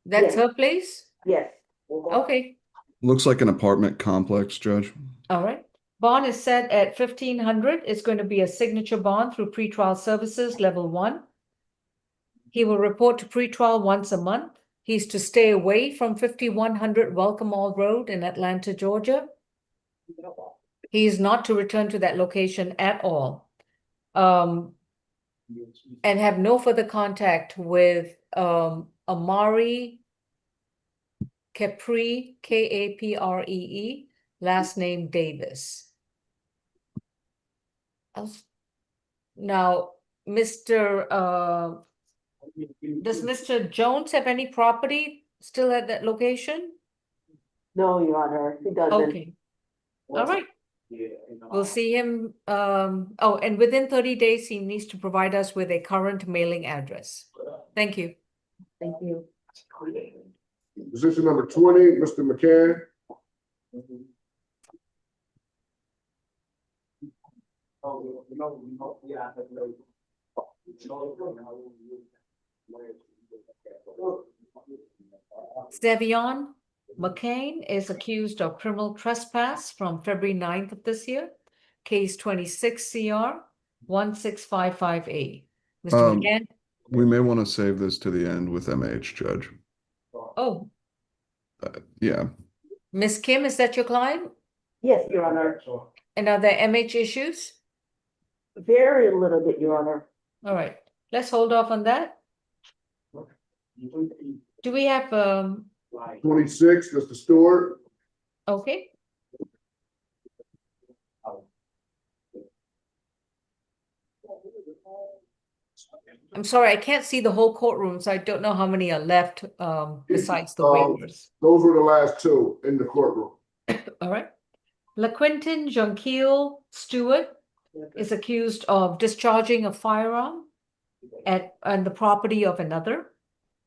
That's Yes. her place? Yes. Okay. Looks like an apartment complex, Judge. All right. Bond is set at 1500. It's going to be a signature bond through pretrial services level 1. He will report to pretrial once a month. He's to stay away from 5100 Welcome All Road in Atlanta, Georgia. He is not to return to that location at all. And have no further contact with Amari Capree, Kapree, last name Davis. Now, does Mr. Jones have any property still at that location? No, Your Honor, he doesn't. Okay. All right. We'll see him. And within 30 days, he needs to provide us with a current mailing address. Thank you. Thank you. Position number 20, Mr. McCann. Sevion McCain is accused of criminal trespass from February 9th of this year. Case 26 CR 1655A. Mr. McCann? We may want to save this to the end with MH, Judge. Oh, Yeah. Miss Kim, is that your client? Yes, Your Honor. And are there MH issues? Very little bit, Your Honor. All right, let's hold off on that. Do we have 26, Mr. Stewart. okay. I'm sorry, I can't see the whole courtroom, so I don't know how many are left besides the waivers. Those were the last two in the courtroom. All right. Laquentin Jonquil Stewart is accused of discharging a firearm on the property of another,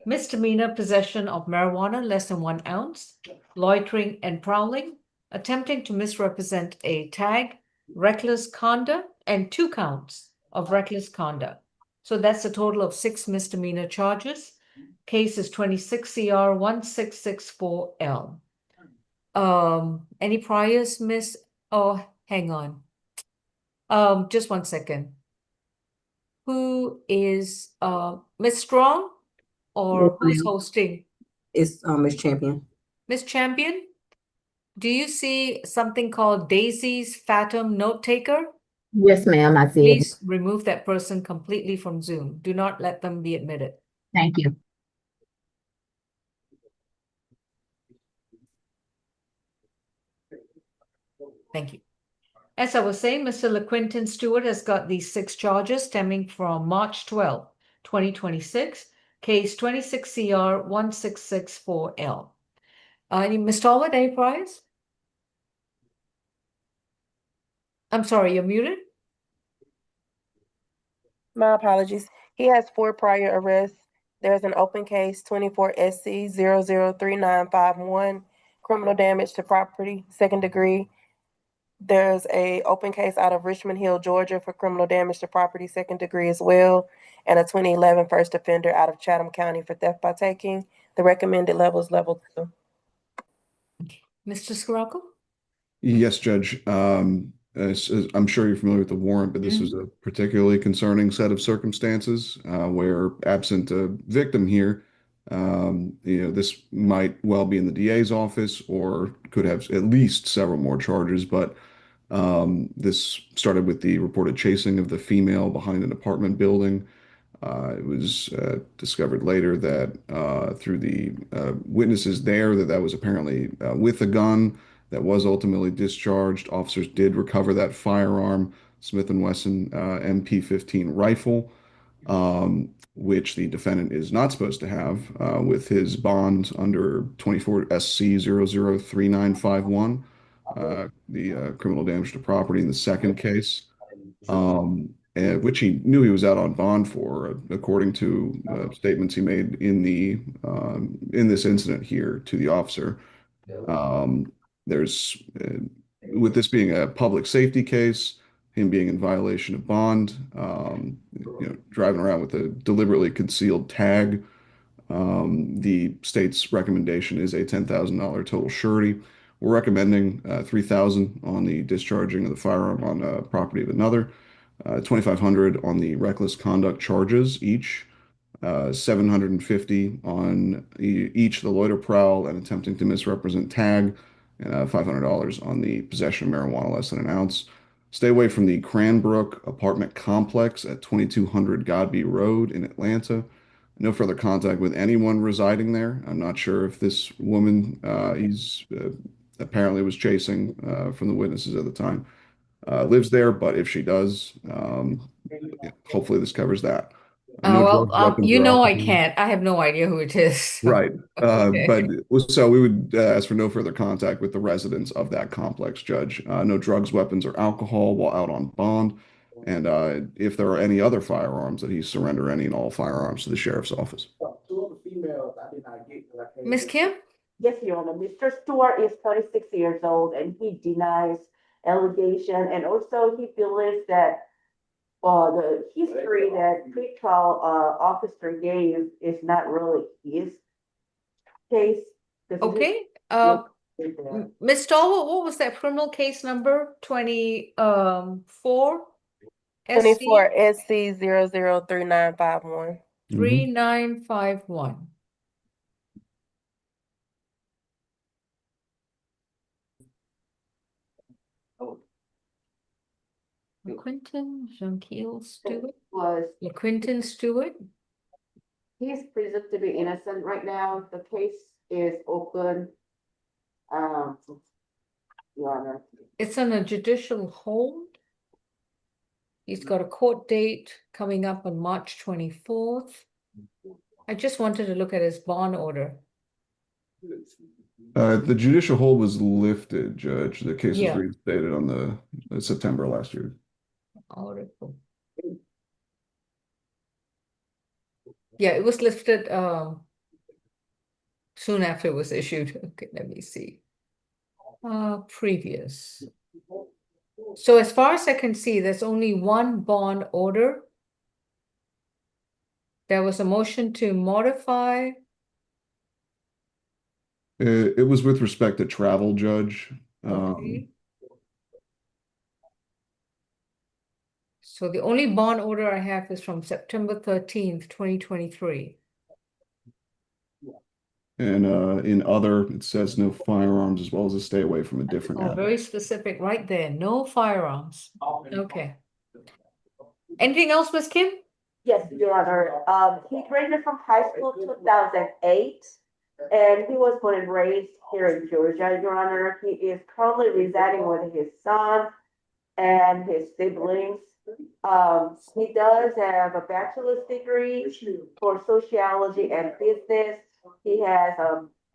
misdemeanor possession of marijuana less than 1 ounce, loitering and prowling, attempting to misrepresent a tag, reckless conduct, and 2 counts of reckless conduct. So that's a total of 6 misdemeanor charges. Case is 26 CR 1664L. Any priors, Miss? Oh, hang on. Just 1 second. Who is Miss Strong or who's hosting? It's Miss Champion. Ms. Champion, do you see something called Daisy's Phantom Note Taker? Yes, ma'am, I see it. Please remove that person completely from Zoom. Do not let them be admitted. Thank you. Thank you. As I was saying, Mr. Laquentin Stewart has got these 6 charges stemming from March 12, 2026, case 26 CR 1664L. Ms. Talbot, any priors? I'm sorry, you're muted? My apologies. He has 4 prior arrests. There's an open case 24 SC 003951, criminal damage to property, 2nd degree. There's a open case out of Richmond Hill, Georgia for criminal damage to property, 2nd degree as well, and a 2011 first offender out of Chatham County for theft by taking. The recommended level is level 2. Mr. Scirocco? Yes, Judge. I'm sure you're familiar with the warrant, but this was a particularly concerning set of circumstances where, absent a victim here, this might well be in the DA's office or could have at least several more charges. But this started with the reported chasing of the female behind an apartment building. It was discovered later that through the witnesses there that was apparently with a gun that was ultimately discharged. Officers did recover that firearm, Smith & Wesson MP15 rifle, which the defendant is not supposed to have with his bond under 24 SC 003951, the criminal damage to property in the second case. Which he knew he was out on bond for, according to statements he made in this incident here to the officer. There's with this being a public safety case, him being in violation of bond, driving around with a deliberately concealed tag. The state's recommendation is a $10,000 total surety. We're recommending $3,000 on the discharging of the firearm on property of another. $2,500 on the reckless conduct charges each, $750 on each the loiter prowl and attempting to misrepresent tag, and $500 on the possession of marijuana less than an ounce. Stay away from the Cranbrook apartment complex at 2200 Godby Road in Atlanta. No further contact with anyone residing there. I'm not sure if this woman he's apparently was chasing from the witnesses at the time lives there, but if she does, hopefully this covers that. No drugs, weapons, or I alcohol. can't. I have no idea who it is. Right. Okay. So we would ask for no further contact with the residents of that complex, Judge. No drugs, weapons, or alcohol while out on bond. And if there are any other firearms, that he surrender any and all firearms to the sheriff's office. Ms. Kim? Yes, Your Honor. Mr. Stewart is 36 years old and he denies allegation, and also he believes that the history that pretrial officer gave is not really his case. Okay. Ms. Talbot, what was that criminal case number? 24? 24 SC 003951. 3951. Laquentin Stewart? Laquentin Stewart? He's presumed to be innocent right now. The case is open. Your Honor. It's on a judicial hold. He's got a court date coming up on March 24th. I just wanted to look at his bond order. The judicial hold was lifted, Judge. The case Yeah. was reinstated on the September last year. Article. Yeah, it was lifted soon after it was issued. Okay, let me see. Previous. So as far as I can see, there's only one bond order. There was a motion to modify. It was with respect to travel, Judge. Okay. So the only bond order I have is from September 13th, 2023. And in other, it says no firearms as well as to stay away from a different Oh, area. very specific right there. No firearms. Okay. Anything else, Ms. Kim? Yes, Your Honor. He graduated from high school 2008, and he was born and raised here in Georgia, Your Honor. He is currently residing with his son and his siblings. He does have a bachelor's degree for sociology and business. He has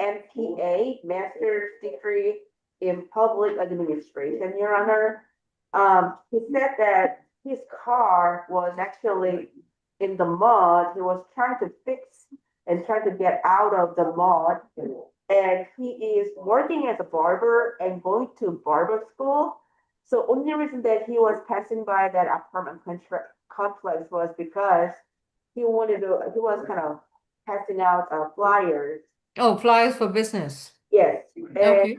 MPA, master's degree in public administration, Your Honor. He said that his car was actually in the mud. He was trying to fix and trying to get out of the mud. And he is working as a barber and going to barber school. So only reason that he was passing by that apartment complex was because he was kind of passing out flyers. Oh, flyers for business. Yes. And Okay.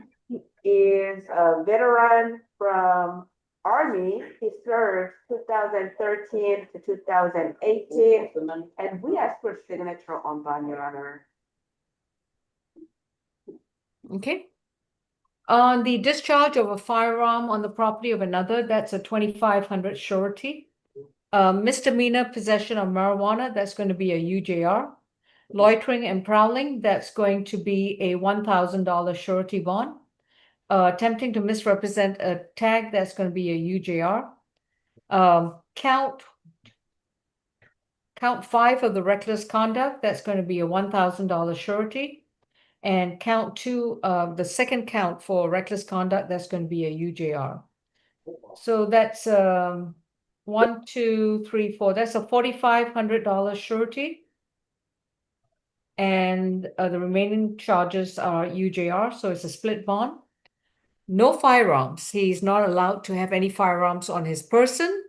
he is a veteran from Army. He served 2013 to 2018. And we asked for signature on bond, Your Honor. Okay. On the discharge of a firearm on the property of another, that's a 2,500 surety. Misdemeanor possession of marijuana, that's going to be a UJR. Loitering and prowling, that's going to be a $1,000 surety bond. Attempting to misrepresent a tag, that's going to be a UJR. Count 5 of the reckless conduct, that's going to be a $1,000 surety. And count 2, the second count for reckless conduct, that's going to be a UJR. So that's 1, 2, 3, 4. That's a $4,500 surety. And the remaining charges are UJR, so it's a split bond. No firearms. He's not allowed to have any firearms on his person,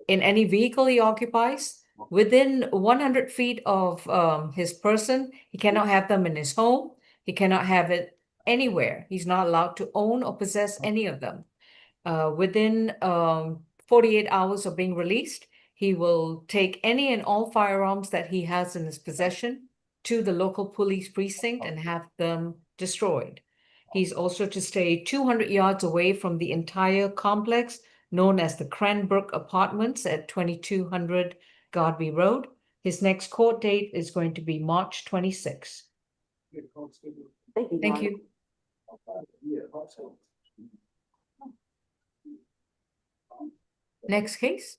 in any vehicle he occupies. Within 100 feet of his person, he cannot have them in his home. He cannot have it anywhere. He's not allowed to own or possess any of them. Within 48 hours of being released, he will take any and all firearms that he has in his possession to the local police precinct and have them destroyed. He's also to stay 200 yards away from the entire complex known as the Cranbrook Apartments at 2200 Godby Road. His next court date is going to be March 26. Thank you. Thank you. Next case.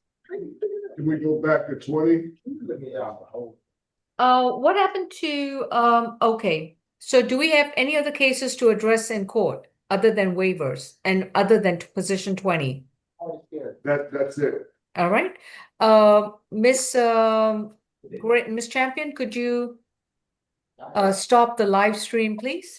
Can we go back to 20? What happened to, okay, so do we have any other cases to address in court other than waivers and other than position 20? That's it. All right. Miss Champion, could you stop the live stream, please?